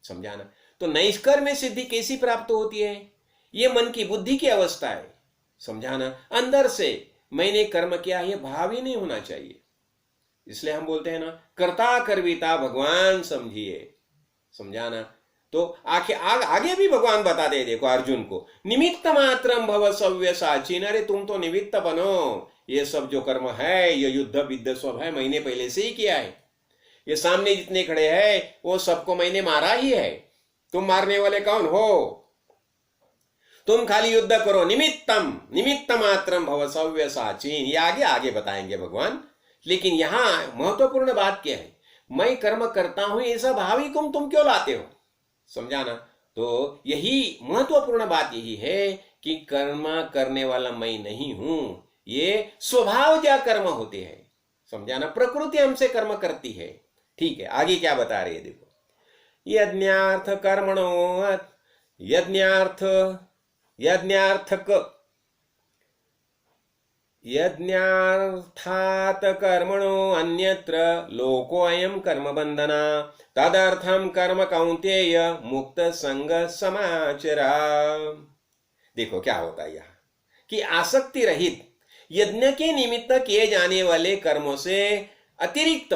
A: समझा ना? तो नैष्कर्म्य सिद्धि कैसी प्राप्त होती है? ये मन की बुद्धि की अवस्था है। समझा ना? अंदर से मैंने कर्म किया ये भाव ही नहीं होना चाहिए। इसलिए हम बोलते हैं ना, कर्ता कर्विता भगवान समझिए। समझा ना? तो आगे भी भगवान बता दे, देखो अर्जुन को, निमित्त मात्रम भव सव्यसाची। अरे तुम तो निमित्त बनो, ये सब जो कर्म है ये युद्ध विद्ध सब है, मैंने पहले से ही किया है। ये सामने जितने खड़े हैं वो सबको मैंने मारा ही है। तुम मारने वाले कौन हो? तुम खाली युद्ध करो। निमित्त मात्रम भव सव्यसाचीन, ये आगे आगे बताएंगे भगवान। लेकिन यहां महत्वपूर्ण बात क्या है? मैं कर्म करता हूं ऐसा भाव ही तुम क्यों लाते हो? समझा ना? तो यही महत्वपूर्ण बात यही है कि कर्म करने वाला मैं नहीं हूं, ये स्वभाव जा कर्म होते हैं। समझा ना? प्रकृति हमसे कर्म करती है। ठीक है, आगे क्या बता रहे हैं देखो, यज्ञार्थ कर्मणो यज्ञार्थात कर्मणो अन्यत्र लोकोऽयं कर्म बंधना तदर्थम कर्म कौन्तेय मुक्त संग समाचरा। देखो क्या होता है यहाँ कि आसक्ति रहित यज्ञ के निमित्त किए जाने वाले कर्मों से अतिरिक्त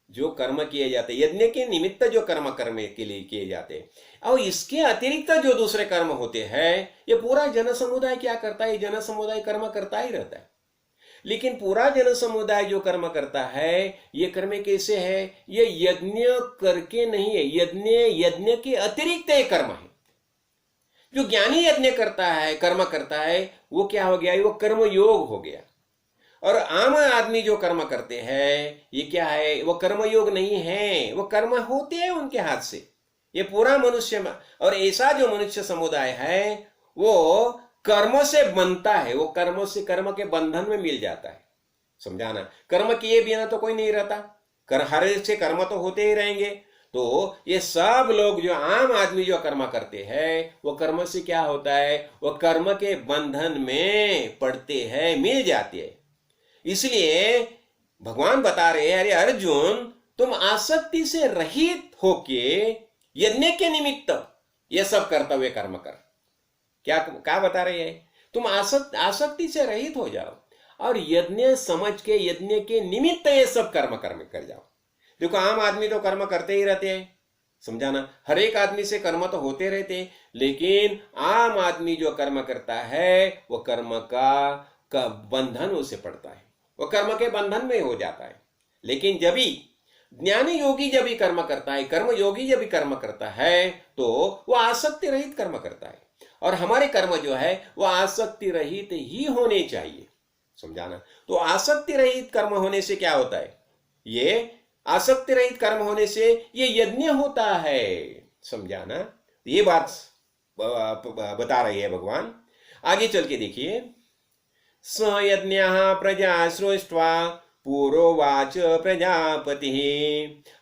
A: जो कर्म किए जाते, यज्ञ के निमित्त जो कर्म करने के लिए किए जाते, और इसके अतिरिक्त जो दूसरे कर्म होते हैं, ये पूरा जन समुदाय क्या करता है? जन समुदाय कर्म करता ही रहता है। लेकिन पूरा जन समुदाय जो कर्म करता है, ये कर्म कैसे है? ये यज्ञ करके नहीं है, यज्ञ के अतिरिक्त एक कर्म है। जो ज्ञानी यज्ञ करता है, कर्म करता है, वो क्या हो गया? वो कर्म योग हो गया। और आम आदमी जो कर्म करते हैं, ये क्या है? वो कर्म योग नहीं है, वो कर्म होते हैं उनके हाथ से। ये पूरा मनुष्य, और ऐसा जो मनुष्य समुदाय है वो कर्मों से बनता है, वो कर्मों से कर्म के बंधन में मिल जाता है। समझाना? कर्म किए बिना तो कोई नहीं रहता, हर एक से कर्म तो होते ही रहेंगे। तो ये सब लोग जो आम आदमी जो कर्म करते हैं, वो कर्म से क्या होता है? वो कर्म के बंधन में पड़ते हैं, मिल जाते हैं। इसलिए भगवान बता रहे हैं, अरे अर्जुन, तुम आसक्ति से रहित होके यज्ञ के निमित्त ये सब कर्तव्य कर्म कर। क्या बता रहे हैं? तुम आसक्ति से रहित हो जाओ और यज्ञ समझ के यज्ञ के निमित्त ये सब कर्म कर जाओ। देखो आम आदमी तो कर्म करते ही रहते हैं। समझाना? हर एक आदमी से कर्म तो होते रहते हैं, लेकिन आम आदमी जो कर्म करता है वो कर्म का बंधन उसे पड़ता है, वो कर्म के बंधन में हो जाता है। लेकिन जब भी ज्ञानी योगी जब भी कर्म करता है, कर्म योगी जब भी कर्म करता है, तो वो आसक्ति रहित कर्म करता है। और हमारे कर्म जो है वो आसक्ति रहित ही होने चाहिए। समझाना? तो आसक्ति रहित कर्म होने से क्या होता है? ये आसक्ति रहित कर्म होने से ये यज्ञ होता है। समझाना? ये बात बता रही है भगवान। आगे चल के देखिए, स यज्ञः प्रजा सृष्ट्वा पुरोवाच प्रजापतिः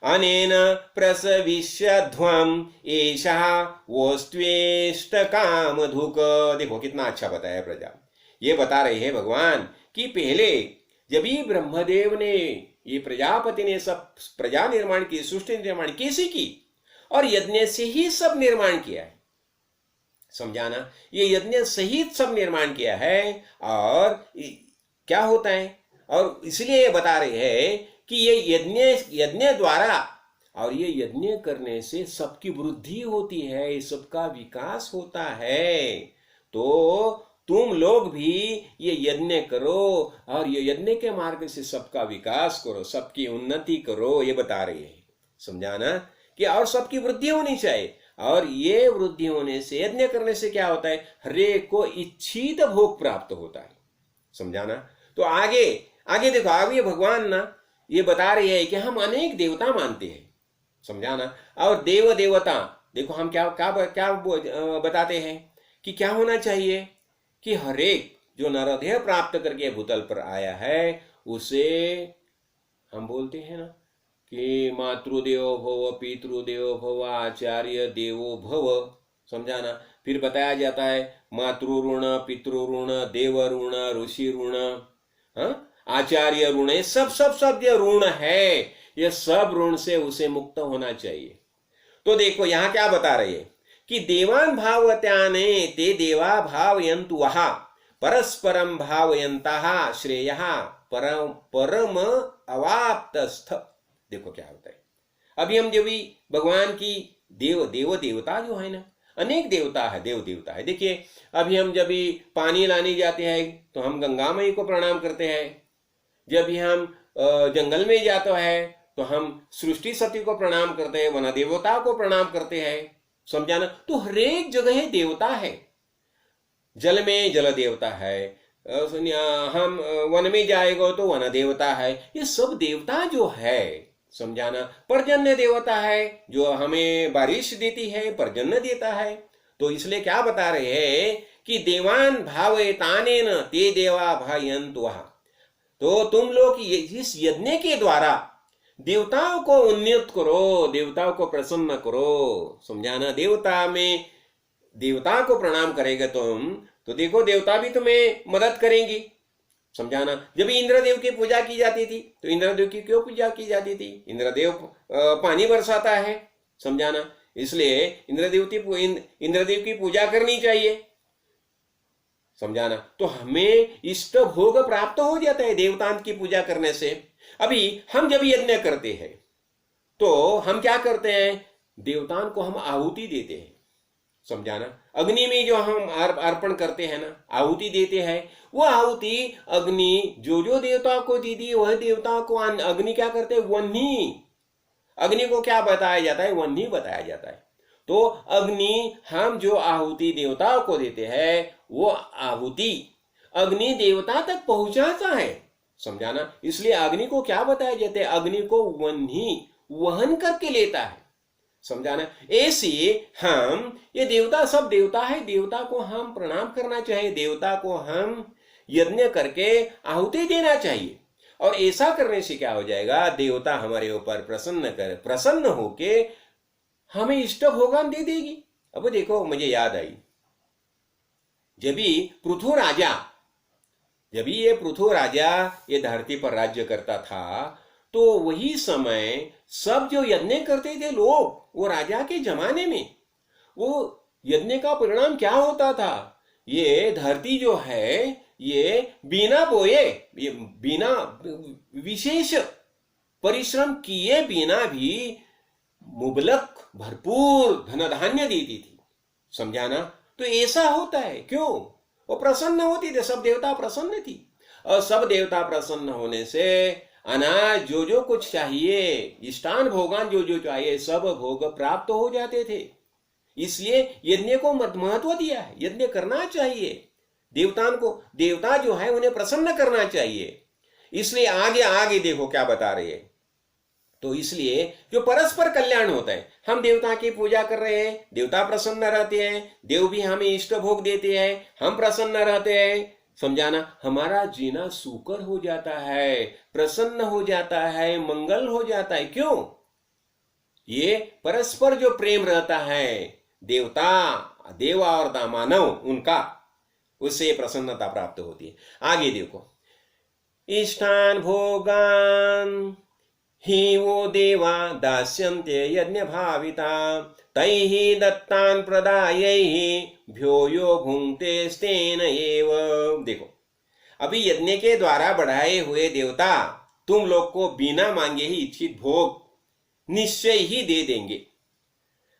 A: अनेन प्रसविष्यध्वम् एषः वोस्त्वेष्ट कामधुक्। देखो कितना अच्छा बताया प्रजा। ये बता रहे हैं भगवान कि पहले जब ही ब्रह्मदेव ने, ये प्रजापति ने सब प्रजा निर्माण की, सृष्टि निर्माण कैसे की? और यज्ञ से ही सब निर्माण किया है। समझाना? ये यज्ञ सहित सब निर्माण किया है। और क्या होता है? और इसलिए ये बता रहे हैं कि ये यज्ञ द्वारा, और ये यज्ञ करने से सबकी वृद्धि होती है, सबका विकास होता है। तो तुम लोग भी ये यज्ञ करो और ये यज्ञ के मार्ग से सबका विकास करो, सबकी उन्नति करो, ये बता रही है। समझाना? कि और सबकी वृद्धि होनी चाहिए। और ये वृद्धि होने से, यज्ञ करने से क्या होता है? हरेक को इच्छित भोग प्राप्त होता है। समझाना? तो आगे देखो, आगे भगवान ना ये बता रही है कि हम अनेक देवता मानते हैं। समझाना? और देवता देखो हम क्या बताते हैं कि क्या होना चाहिए? कि हरेक जो नरदेह प्राप्त करके भूतल पर आया है उसे हम बोलते हैं ना कि मातृदेवो भव, पितृदेवो भव, आचार्य देवो भव। समझाना। फिर बताया जाता है मातृ ऋण, पितृ ऋण, देव ऋण, ऋषि ऋण, आचार्य ऋण, ये सब सब सब जो ऋण है, ये सब ऋण से उसे मुक्त होना चाहिए। तो देखो यहां क्या बता रहे हैं कि देवान भावत्याने ते देवा भावयन्तु वहा परस्परम भावयन्तः श्रेयः परम परम अवाप्तस्थ। देखो क्या होता है। अभी हम जब भी भगवान की देवता जो है ना, अनेक देवता है, देव देवता है। देखिए अभी हम जब भी पानी लाने जाते हैं तो हम गंगा माई को प्रणाम करते हैं। जब भी हम जंगल में जाते हैं तो हम सृष्टि सती को प्रणाम करते हैं, वन देवता को प्रणाम करते हैं। समझाना। तो हर एक जगह देवता है। जल में जल देवता है, हम वन में जाएगा तो वन देवता है। ये सब देवता जो है, समझाना। पर्जन्य देवता है जो हमें बारिश देती है, पर्जन्य देता है। तो इसलिए क्या बता रहे हैं कि देवान भावयतानेन ते देवा भावयन्तु वहा। तो तुम लोग इस यज्ञ के द्वारा देवताओं को उन्नत करो, देवताओं को प्रसन्न करो। समझाना। देवता में देवता को प्रणाम करेगा तुम तो देखो देवता भी तुम्हें मदद करेंगी। समझाना। जब इंद्रदेव की पूजा की जाती थी तो इंद्रदेव की क्यों पूजा की जाती थी? इंद्रदेव पानी बरसाता है। समझाना। इसलिए इंद्रदेव की पूजा करनी चाहिए। समझाना। तो हमें इष्ट भोग प्राप्त हो जाता है देवताओं की पूजा करने से। अभी हम जब यज्ञ करते हैं तो हम क्या करते हैं? देवताओं को हम आहुति देते हैं। समझाना। अग्नि में जो हम अर्पण करते हैं ना, आहुति देते हैं, वो आहुति अग्नि जो जो देवताओं को दी दी वह देवताओं को अग्नि क्या करते हैं? वन्ही। अग्नि को क्या बताया जाता है? वन्ही बताया जाता है। तो अग्नि हम जो आहुति देवताओं को देते हैं वो आहुति अग्नि देवता तक पहुंचाता है। समझाना। इसलिए अग्नि को क्या बताया जाता है? अग्नि को वन्ही वहन करके लेता है। समझाना। ऐसे हम ये देवता सब देवता है, देवता को हम प्रणाम करना चाहिए, देवता को हम यज्ञ करके आहुति देना चाहिए। और ऐसा करने से क्या हो जाएगा? देवता हमारे ऊपर प्रसन्न होके हमें इष्ट भोगन दे देगी। अब देखो मुझे याद आई जब ये पृथु राजा ये धरती पर राज्य करता था तो वही समय सब जो यज्ञ करते थे लोग, वो राजा के जमाने में वो यज्ञ का परिणाम क्या होता था? ये धरती जो है ये बिना बोए, ये बिना विशेष परिश्रम किए बिना भी मुबलक भरपूर धन धान्य देती थी। समझाना। तो ऐसा होता है क्यों? वो प्रसन्न होती थी, सब देवता प्रसन्न थी। और सब देवता प्रसन्न होने से अनाज जो जो कुछ चाहिए, इष्टान भोगान जो जो चाहिए, सब भोग प्राप्त हो जाते थे। इसलिए यज्ञ को महत्व दिया है। यज्ञ करना चाहिए। देवताओं को, देवता जो है उन्हें प्रसन्न करना चाहिए। इसलिए आगे आगे देखो क्या बता रहे हैं। तो इसलिए जो परस्पर कल्याण होता है, हम देवता की पूजा कर रहे हैं, देवता प्रसन्न रहते हैं, देव भी हमें इष्ट भोग देते हैं, हम प्रसन्न रहते हैं। समझाना। हमारा जीना सुकर हो जाता है, प्रसन्न हो जाता है, मंगल हो जाता है। क्यों? ये परस्पर जो प्रेम रहता है देवा और मानव उनका, उससे प्रसन्नता प्राप्त होती है। आगे देखो। इष्टान भोगान ही वो देवा दास्यन्ते यज्ञ भाविता तैहि दत्तान प्रदायैहि भ्योयो भुंक्ते स्तेन एव। देखो अभी यज्ञ के द्वारा बढ़ाए हुए देवता तुम लोग को बिना मांगे ही इच्छित भोग निश्चय ही दे देंगे।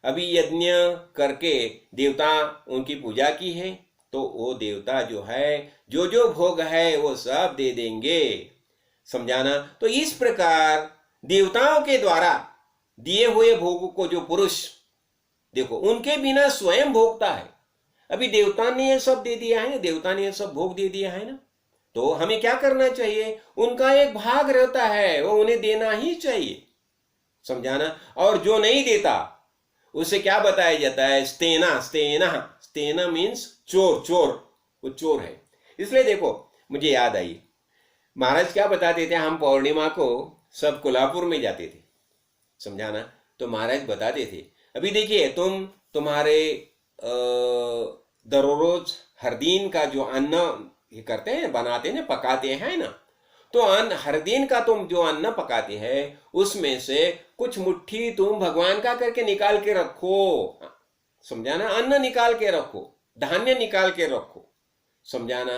A: अभी यज्ञ करके देवता उनकी पूजा की है तो वो देवता जो है जो जो भोग है वो सब दे देंगे। समझाना। तो इस प्रकार देवताओं के द्वारा दिए हुए भोग को जो पुरुष, देखो उनके बिना स्वयं भोगता है। अभी देवता ने ये सब दे दिया है ना, देवता ने ये सब भोग दे दिया है ना, तो हमें क्या करना चाहिए? उनका एक भाग रहता है वो उन्हें देना ही चाहिए। समझाना। और जो नहीं देता उसे क्या बताया जाता है? स्तेना। स्तेना मीन्स चोर, वो चोर है। इसलिए देखो मुझे याद आई महाराज क्या बताते थे, हम पूर्णिमा को सब कोल्हापुर में जाते थे, समझा ना। तो महाराज बताते थे, अभी देखिए तुम्हारे दररोज हर दिन का जो अन्न ये करते हैं, बनाते हैं, पकाते हैं ना, तो अन्न हर दिन का तुम जो अन्न पकाते हैं उसमें से कुछ मुट्ठी तुम भगवान का करके निकाल के रखो, समझाना। अन्न निकाल के रखो, धान्य निकाल के रखो, समझाना।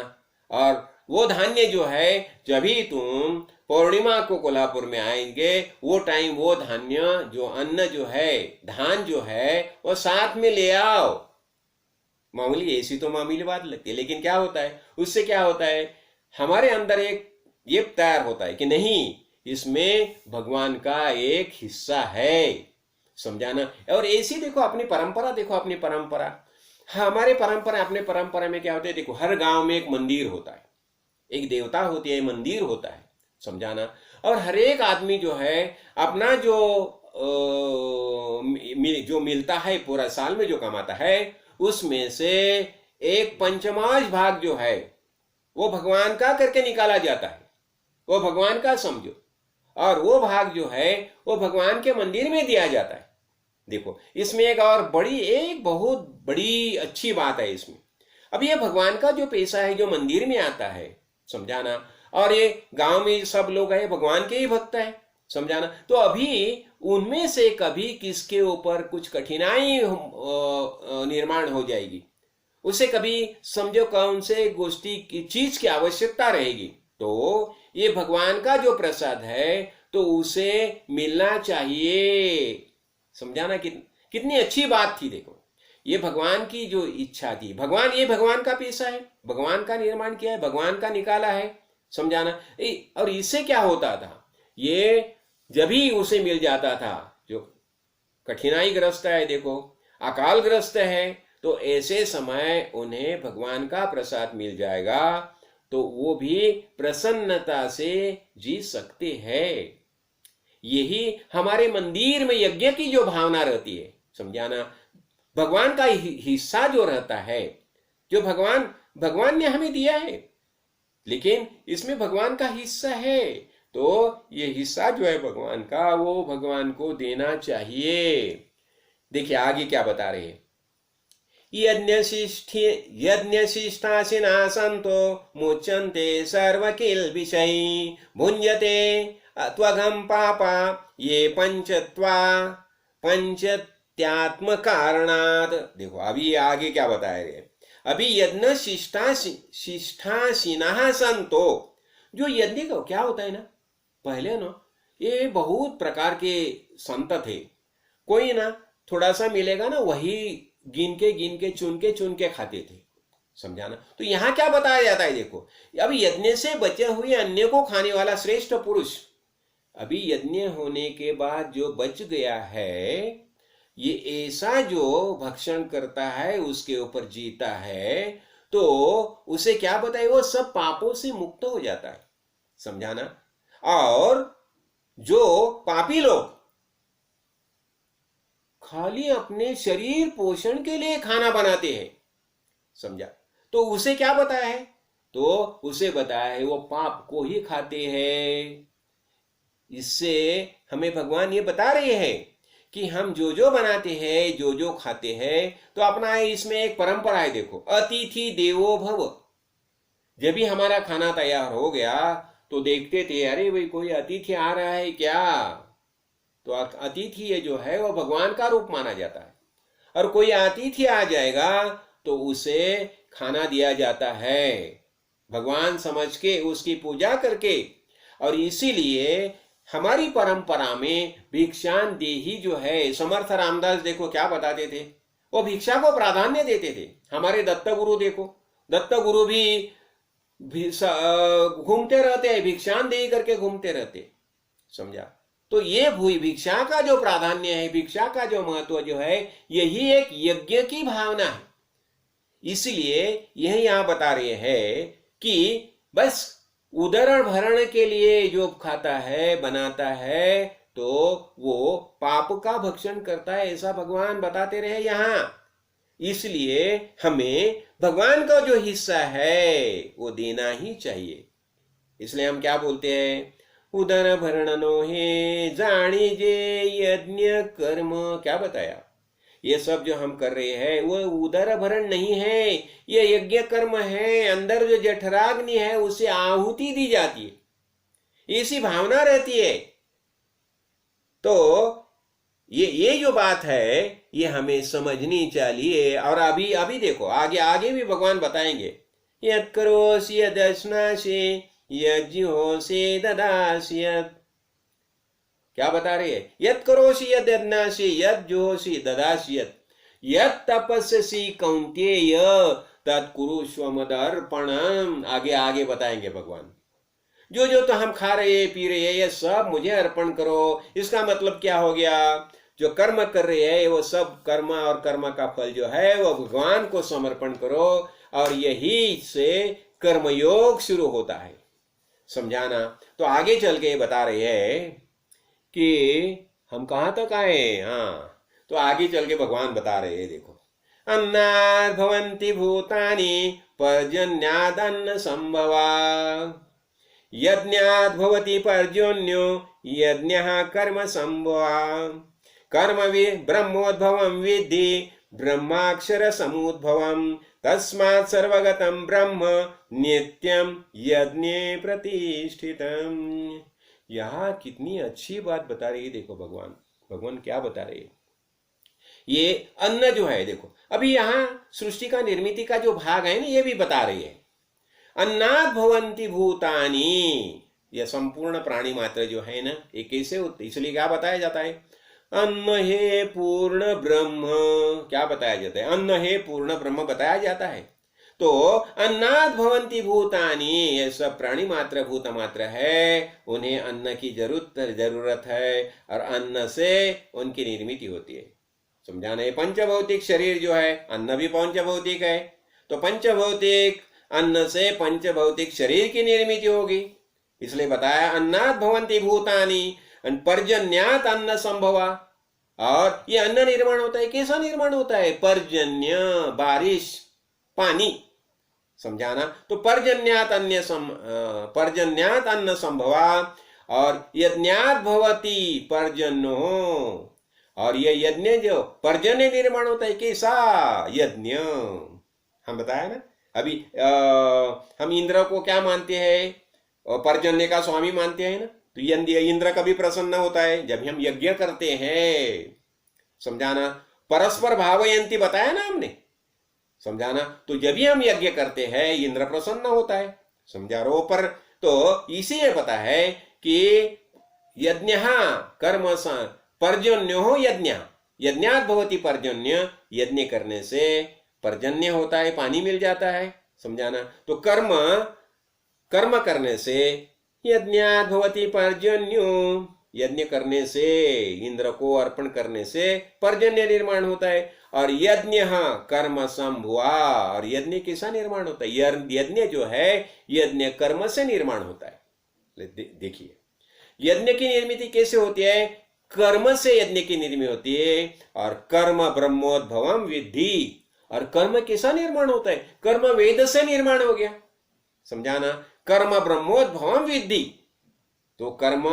A: और वो धान्य जो है, जब भी तुम पूर्णिमा को कोल्हापुर में आएंगे, वो टाइम वो धान्य जो अन्न जो है, धान जो है, वो साथ में ले आओ। मामूली ऐसी तो मामूली बात लगती है, लेकिन क्या होता है, उससे क्या होता है, हमारे अंदर एक ये तैयार होता है कि नहीं, इसमें भगवान का एक हिस्सा है, समझाना। और ऐसी देखो अपनी परंपरा, देखो अपनी परंपरा, हमारे परंपरा, अपने परंपरा में क्या होता है, देखो हर गांव में एक मंदिर होता है, एक देवता होती है, मंदिर होता है, समझाना। और हर एक आदमी जो है अपना जो मिलता है पूरा साल में जो कमाता है, उसमें से एक पंचमांश भाग जो है वो भगवान का करके निकाला जाता है, वो भगवान का समझो। और वो भाग जो है वो भगवान के मंदिर में दिया जाता है। देखो इसमें एक बहुत बड़ी अच्छी बात है इसमें। अब ये भगवान का जो पैसा है जो मंदिर में आता है, समझाना, और ये गांव में सब लोग है भगवान के ही भक्त है, समझाना। तो अभी उनमें से कभी किसके ऊपर कुछ कठिनाई निर्माण हो जाएगी, उसे कभी समझो कौन से गोष्ठी की चीज की आवश्यकता रहेगी, तो ये भगवान का जो प्रसाद है तो उसे मिलना चाहिए, समझाना। कितनी अच्छी बात थी। देखो ये भगवान की जो इच्छा थी, ये भगवान का पैसा है, भगवान का निर्माण किया है, भगवान का निकाला है, समझाना। और इससे क्या होता था, ये जब ही उसे मिल जाता था, जो कठिनाई ग्रस्त है, देखो अकाल ग्रस्त है, तो ऐसे समय उन्हें भगवान का प्रसाद मिल जाएगा तो वो भी प्रसन्नता से जी सकते हैं। यही हमारे मंदिर में यज्ञ की जो भावना रहती है, समझाना। भगवान का हिस्सा जो रहता है, जो भगवान ने हमें दिया है, लेकिन इसमें भगवान का हिस्सा है, तो ये हिस्सा जो है भगवान का, वो भगवान को देना चाहिए। देखिए आगे क्या बता रहे हैं, यज्ञशिष्टाशिना संतो मुच्यन्ते सर्वकिल्बिषै भुञ्जते त्वघं पापा ये पंचत्यात्म कारणात्। देखो अभी आगे क्या बताया गया, अभी यज्ञ शिष्टाशिना संतो, जो यज्ञ का क्या होता है ना, पहले ना ये बहुत प्रकार के संत थे, कोई ना थोड़ा सा मिलेगा ना वही गिन के चुन के खाते थे, समझाना। तो यहां क्या बताया जाता है, देखो अब यज्ञ से बचे हुए अन्य को खाने वाला श्रेष्ठ पुरुष, अभी यज्ञ होने के बाद जो बच गया है, ये ऐसा जो भक्षण करता है उसके ऊपर जीता है, तो उसे क्या बताए, वो सब पापों से मुक्त हो जाता है, समझाना। और जो पापी लोग खाली अपने शरीर पोषण के लिए खाना बनाते हैं, समझा, तो उसे क्या बताया है, तो उसे बताया है वो पाप को ही खाते हैं। इससे हमें भगवान ये बता रहे हैं कि हम जो जो बनाते हैं, जो जो खाते हैं, तो अपना इसमें एक परंपरा है। देखो अतिथि देवो भव, जब भी हमारा खाना तैयार हो गया तो देखते थे, अरे भाई कोई अतिथि आ रहा है क्या, तो अतिथि ये जो है वो भगवान का रूप माना जाता है। और कोई अतिथि आ जाएगा तो उसे खाना दिया जाता है, भगवान समझ के उसकी पूजा करके। और इसीलिए हमारी परंपरा में भिक्षान देही जो है, समर्थ रामदास देखो क्या बताते थे, वो भिक्षा को प्राधान्य देते थे। हमारे दत्त गुरु देखो, दत्त गुरु भी घूमते रहते हैं, भिक्षान दे करके घूमते रहते, समझा। तो ये भूई भिक्षा का जो प्राधान्य है, भिक्षा का जो महत्व जो है, यही एक यज्ञ की भावना है। इसलिए यही यहां बता रहे हैं कि बस उदर भरण के लिए जो खाता है, बनाता है, तो वो पाप का भक्षण करता है, ऐसा भगवान बताते रहे यहां। इसलिए हमें भगवान का जो हिस्सा है वो देना ही चाहिए, इसलिए हम क्या बोलते हैं, उदर भरणनो हे जानीजे यज्ञ कर्म। क्या बताया, ये सब जो हम कर रहे हैं वो उदर भरण नहीं है, ये यज्ञ कर्म है। अंदर जो जठराग्नि है उसे आहुति दी जाती है, ऐसी भावना रहती है। तो ये जो बात है ये हमें समझनी चाहिए। और अभी अभी देखो, आगे आगे भी भगवान बताएंगे, यत् करोसि यदश्नासि यज्ञोसि ददासि। क्या बता रही है, यत् करोसि यदश्नासि यज्ञोसि ददासि। यत् तपस्यसि कौन्तेय तत्कुरुष्व मदर्पणम्। आगे आगे बताएंगे भगवान, जो जो तो हम खा रहे पी रहे हैं ये सब मुझे अर्पण करो। इसका मतलब क्या हो गया, जो कर्म कर रहे हैं वो सब कर्म और कर्म का फल जो है वो भगवान को समर्पण करो। और यही से कर्मयोग शुरू होता है, समझाना। तो आगे चल के बता रहे हैं कि हम कहां तक आए। हाँ, तो आगे चल के भगवान बता रहे हैं, देखो, अन्नाद् भवन्ति भूतानि पर्जन्यादन्न संभवा यज्ञाद् भवति पर्जन्यो यज्ञः कर्म संभवा कर्म ब्रह्मोद्भवं विद्धि ब्रह्माक्षर समुद्भवम् तस्मात् सर्वगतं ब्रह्म नित्यं यज्ञे प्रतिष्ठितम्। यहाँ कितनी अच्छी बात बता रही है, देखो भगवान क्या बता रहे हैं। ये अन्न जो है, देखो अभी यहाँ सृष्टि का निर्मिति का जो भाग है ना ये भी बता रही है। अन्नाद् भवन्ति भूतानि, यह संपूर्ण प्राणी मात्र जो है ना ये कैसे होते, इसलिए क्या बताया जाता है, अन्न हे पूर्ण ब्रह्म। क्या बताया जाता है, अन्न हे पूर्ण ब्रह्म बताया जाता है। तो अन्नाद् भवन्ति भूतानि, ये सब प्राणी मात्र भूत मात्र है, उन्हें अन्न की जरूरत है और अन्न से उनकी निर्मिति होती है। समझाना, पंचभौतिक शरीर जो है, अन्न भी पंचभौतिक है, तो पंचभौतिक अन्न से पंचभौतिक शरीर की निर्मिति होगी। इसलिए बताया अन्नाद् भवन्ति भूतानि पर्जन्यात् अन्न संभवा। और ये अन्न निर्माण होता है, कैसा निर्माण होता है, पर्जन्य बारिश पानी। समझाना, तो पर्जन्यात् अन्न संभवा और यज्ञात् भवति पर्जन्यो। और ये यज्ञ जो पर्जन्य निर्माण होता है कैसा, यज्ञ। हम बताया ना अभी, हम इंद्र को क्या मानते हैं, पर्जन्य का स्वामी मानते हैं ना। तो इंद्र कभी प्रसन्न होता है जब हम यज्ञ करते हैं। समझाना, परस्पर भावयंती बताया ना हमने। समझाना, तो जब भी हम यज्ञ करते हैं इंद्र प्रसन्न होता है। समझा रो पर, तो इसीलिए पता है कि यज्ञ कर्म पर्जन्यो यज्ञ यज्ञात् भवति पर्जन्य, यज्ञ करने से पर्जन्य होता है, पानी मिल जाता है। समझाना, तो कर्म करने से यज्ञात् भवति पर्जन्यो, यज्ञ करने से इंद्र को अर्पण करने से पर्जन्य निर्माण होता है। और यज्ञ कर्म संभुआ, और यज्ञ किसा निर्माण होता है, यज्ञ जो है यज्ञ कर्म से निर्माण होता है। देखिए यज्ञ की निर्मिति कैसे होती है, कर्म से यज्ञ की निर्मिति होती है। और कर्म ब्रह्मोद्भवम विद्धि, और कर्म कैसा निर्माण होता है, कर्म वेद से निर्माण हो गया। समझाना, कर्म ब्रह्मोद्भवम विद्धि, तो कर्म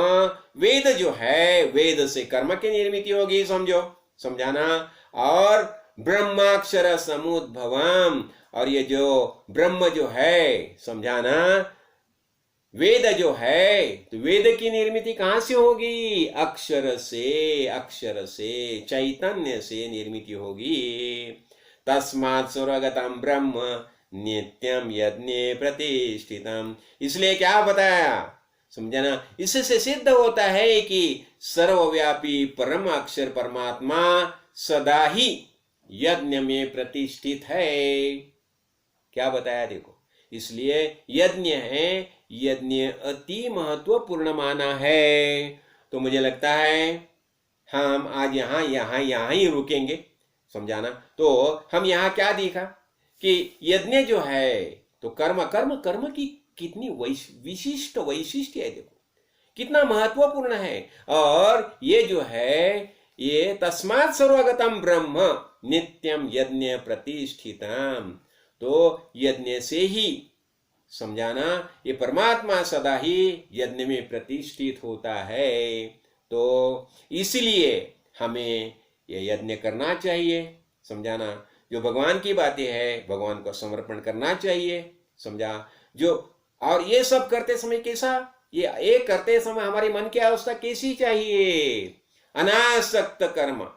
A: वेद जो है, वेद से कर्म की निर्मिति होगी, समझो। समझाना, और ब्रह्माक्षर समुद्भवम, और ये जो ब्रह्म जो है, समझाना, वेद जो है, तो वेद की निर्मिति कहां से होगी, अक्षर से चैतन्य से निर्मिति होगी। तस्मात् सर्वगतं ब्रह्म नित्यम यज्ञे प्रतिष्ठितम। इसलिए क्या बताया, समझना, इससे सिद्ध होता है कि सर्वव्यापी परम अक्षर परमात्मा सदा ही यज्ञ में प्रतिष्ठित है। क्या बताया, देखो, इसलिए यज्ञ है, यज्ञ अति महत्वपूर्ण माना है। तो मुझे लगता है हम आज यहाँ ही रुकेंगे। समझाना, तो हम यहाँ क्या देखा कि यज्ञ जो है, तो कर्म की कितनी विशिष्ट वैशिष्ट्य है, देखो कितना महत्वपूर्ण है। और ये जो है, ये तस्मात् सर्वगतं ब्रह्म नित्यम यज्ञ प्रतिष्ठितम, तो यज्ञ से ही समझाना, ये परमात्मा सदा ही यज्ञ में प्रतिष्ठित होता है। तो इसलिए हमें ये यज्ञ करना चाहिए। समझाना, जो भगवान की बातें हैं भगवान को समर्पण करना चाहिए। समझा, जो और ये सब करते समय कैसा, ये एक करते समय हमारे मन की अवस्था कैसी चाहिए? अनासक्त कर्म,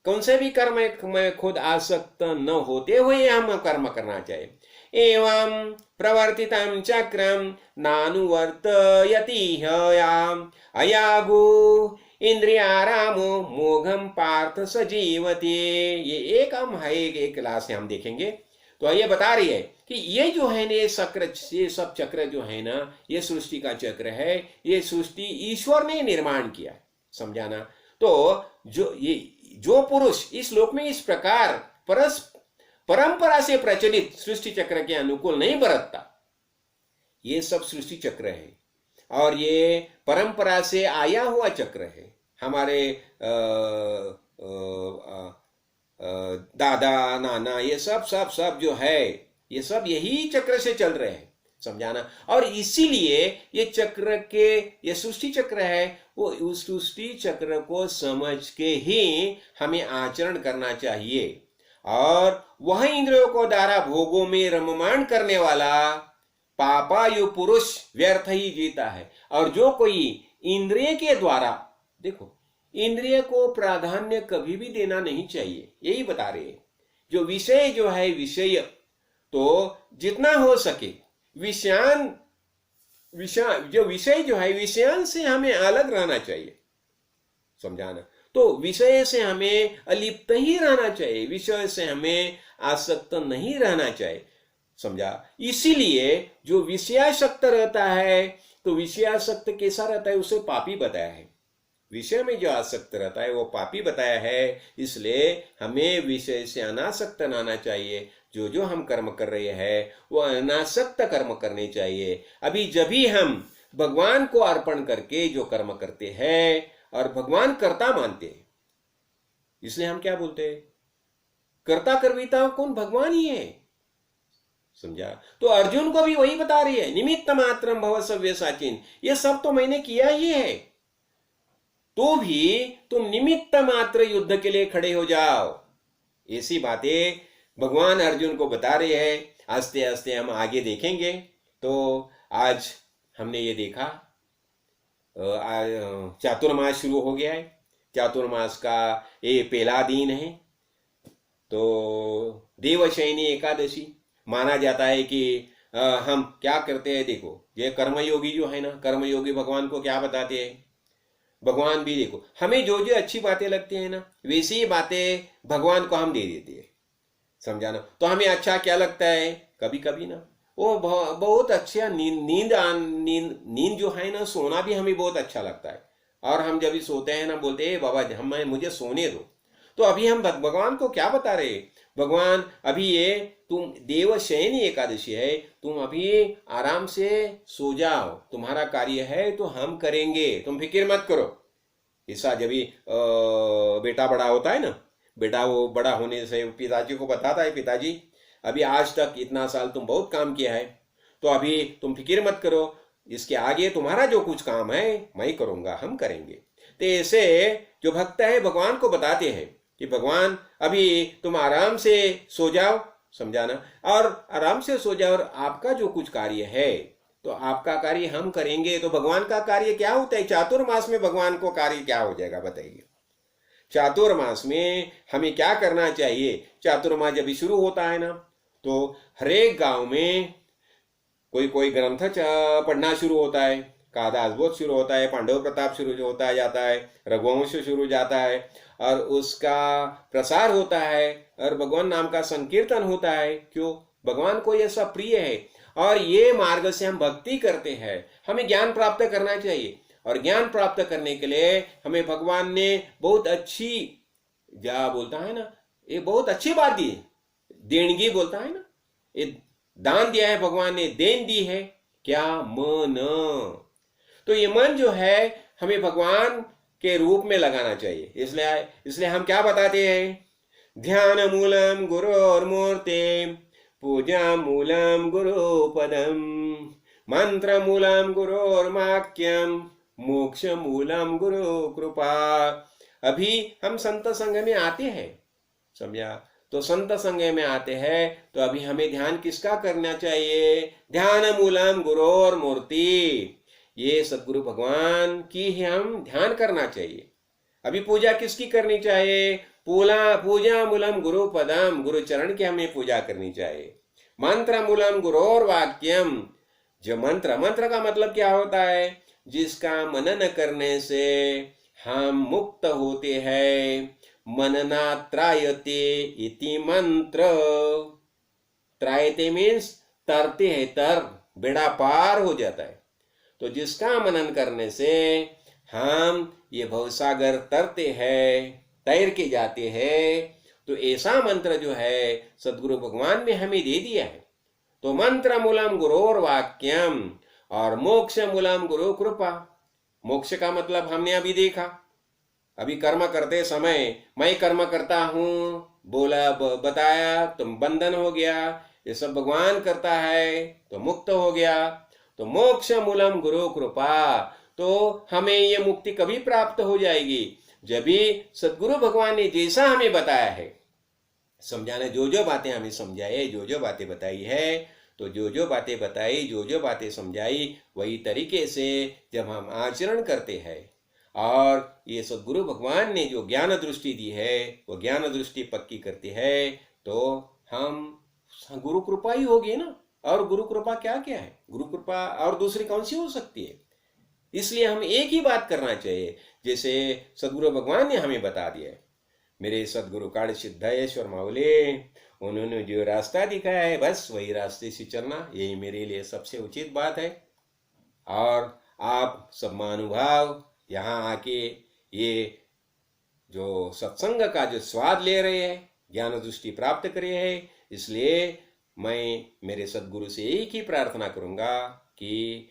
A: कौन से भी कर्म में खुद आसक्त न होते हुए हम कर्म करना चाहिए। एवं प्रवर्तितं चक्रम नानुवर्तयति हयाम अयागु इंद्रियारामो मोघम पार्थ सजीवते। ये एक हम है, एक क्लास से हम देखेंगे। तो ये बता रही है कि ये जो है ना, ये सब चक्र जो है ना, ये सृष्टि का चक्र है। ये सृष्टि ईश्वर ने निर्माण किया। समझाना, तो जो पुरुष इस लोक में इस प्रकार परंपरा से प्रचलित सृष्टि चक्र के अनुकूल नहीं बरतता, ये सब सृष्टि चक्र है और ये परंपरा से आया हुआ चक्र है। हमारे दादा नाना ये सब जो है, ये सब यही चक्र से चल रहे हैं। समझाना, और इसीलिए ये चक्र के, ये सृष्टि चक्र है, वो उस सृष्टि चक्र को समझ के ही हमें आचरण करना चाहिए। और वह इंद्रियों को द्वारा भोगों में रममाण करने वाला पापायु पुरुष व्यर्थ ही जीता है। और जो कोई इंद्रिय के द्वारा, देखो इंद्रिय को प्राधान्य कभी भी देना नहीं चाहिए, यही बता रहे हैं। जो विषय जो है, विषय तो जितना हो सके जो विषय जो है, विषयान से हमें अलग रहना चाहिए। समझाना, तो विषय से हमें अलिप्त ही रहना चाहिए, विषय से हमें आसक्त नहीं रहना चाहिए। समझा, इसीलिए जो विषयासक्त रहता है, तो विषयासक्त कैसा रहता है उसे पापी बताया है। विषय में जो आसक्त रहता है वो पापी बताया है। इसलिए हमें विषय से अनासक्त रहना चाहिए। जो जो हम कर्म कर रहे हैं वो अनासक्त कर्म करने चाहिए। अभी जब भी हम भगवान को अर्पण करके जो कर्म करते हैं और भगवान कर्ता मानते हैं, इसलिए हम क्या बोलते हैं, कर्ता कर्विता कौन, भगवान ही है। समझा, तो अर्जुन को भी वही बता रही है, निमित्त मात्रम भव सव्यसाचिन। ये सब तो मैंने किया ही है, तो भी तुम निमित्त मात्र युद्ध के लिए खड़े हो जाओ। ऐसी बातें भगवान अर्जुन को बता रहे हैं। आस्ते आस्ते हम आगे देखेंगे। तो आज हमने ये देखा, चातुर्मास शुरू हो गया है। चातुर्मास का ये पहला दिन है। तो देवशयनी एकादशी माना जाता है कि हम क्या करते हैं, देखो ये कर्मयोगी जो है ना, कर्मयोगी भगवान को क्या बताते हैं, भगवान भी देखो हमें जो जो अच्छी बातें लगती है ना, वैसी ही बातें भगवान को हम दे देते हैं। समझाना, तो हमें अच्छा क्या लगता है, कभी कभी ना वो बहुत अच्छा नींद जो है ना, सोना भी हमें बहुत अच्छा लगता है। और हम जब भी सोते हैं ना, बोलते हैं बाबा मुझे सोने दो। तो अभी हम भगवान को क्या बता रहे हैं, भगवान अभी ये तुम देवशयनी एकादशी है, तुम अभी आराम से सो जाओ, तुम्हारा कार्य है तो हम करेंगे, तुम फिक्र मत करो। ऐसा जब भी बेटा बड़ा होता है ना, बेटा वो बड़ा होने से पिताजी को बताता है, पिताजी अभी आज तक इतना साल तुम बहुत काम किया है, तो अभी तुम फिक्र मत करो, इसके आगे तुम्हारा जो कुछ काम है मैं करूंगा, हम करेंगे। तो ऐसे जो भक्त है भगवान को बताते हैं कि भगवान अभी तुम आराम से सो जाओ। समझाना, और आराम से सो जाओ, और आपका जो कुछ कार्य है तो आपका कार्य हम करेंगे। तो भगवान का कार्य क्या होता है, चातुर्मास में भगवान को कार्य क्या हो जाएगा बताइए। चातुर्मास में हमें क्या करना चाहिए, चातुर्मास जब शुरू होता है ना, तो हरेक गांव में कोई कोई ग्रंथ पढ़ना शुरू होता है, कादासबोध शुरू होता है, पांडव प्रताप शुरू होता जाता है, रघुवंश शुरू जाता है, और उसका प्रसार होता है, और भगवान नाम का संकीर्तन होता है। क्यों, भगवान को यह सब प्रिय है, और ये मार्ग से हम भक्ति करते हैं। हमें ज्ञान प्राप्त करना चाहिए, और ज्ञान प्राप्त करने के लिए हमें भगवान ने बहुत अच्छी, क्या बोलता है ना, ये बहुत अच्छी बात दी, देणगी बोलता है ना, ये दान दिया है भगवान ने, देन दी है, क्या, मन। तो ये मन जो है हमें भगवान के रूप में लगाना चाहिए। इसलिए हम क्या बताते हैं, ध्यान मूलम गुरोर्मूर्ते पूजा मूलम गुरुपदम, मंत्र मूलम गुरोर्वाक्यम, मोक्ष मूलम गुरु कृपा। अभी हम संत संघ में आते हैं, समझा? तो संत संघ में आते हैं तो अभी हमें ध्यान किसका करना चाहिए? ध्यान मूलम गुरोर मूर्ति, ये सदगुरु भगवान की ही हम ध्यान करना चाहिए। अभी पूजा किसकी करनी चाहिए? पूजा मूलम गुरु पदम, गुरु चरण की हमें पूजा करनी चाहिए। मंत्र मूलम गुरोर वाक्यम, जो मंत्र का मतलब क्या होता है? जिसका मनन करने से हम मुक्त होते हैं। मनना त्रायते इति मंत्र, त्रायते मीन्स तरते हैं, तर बेड़ा पार हो जाता है। तो जिसका मनन करने से हम ये भवसागर तरते हैं, तैर के जाते हैं, तो ऐसा मंत्र जो है सदगुरु भगवान ने हमें दे दिया है। तो मंत्र मूलम गुरोर वाक्यम और मोक्ष मूलम गुरु कृपा। मोक्ष का मतलब हमने अभी देखा, अभी कर्म करते समय मैं कर्म करता हूं बोला, बताया, तुम बंधन हो गया, ये सब भगवान करता है तो मुक्त हो गया। तो मोक्ष मूलम गुरु कृपा, तो हमें ये मुक्ति कभी प्राप्त हो जाएगी? जब भी सदगुरु भगवान ने जैसा हमें बताया है, समझाने जो बातें हमें समझाए, जो बातें बताई है, तो जो बातें बताई, जो बातें समझाई, वही तरीके से जब हम आचरण करते हैं और ये सदगुरु भगवान ने जो ज्ञान दृष्टि दी है वो ज्ञान दृष्टि पक्की करती है, तो हम गुरु कृपा ही होगी ना। और गुरु कृपा क्या क्या है? गुरु कृपा और दूसरी कौन सी हो सकती है? इसलिए हम एक ही बात करना चाहिए जैसे सदगुरु भगवान ने हमें बता दिया है। मेरे सदगुरु काल सिद्धेश्वर मावले, उन्होंने जो रास्ता दिखाया है बस वही रास्ते से चलना, यही मेरे लिए सबसे उचित बात है। और आप सब महानुभाव यहाँ आके ये जो सत्संग का जो स्वाद ले रहे हैं, ज्ञान दृष्टि प्राप्त करे हैं, इसलिए मैं मेरे सदगुरु से एक ही प्रार्थना करूंगा कि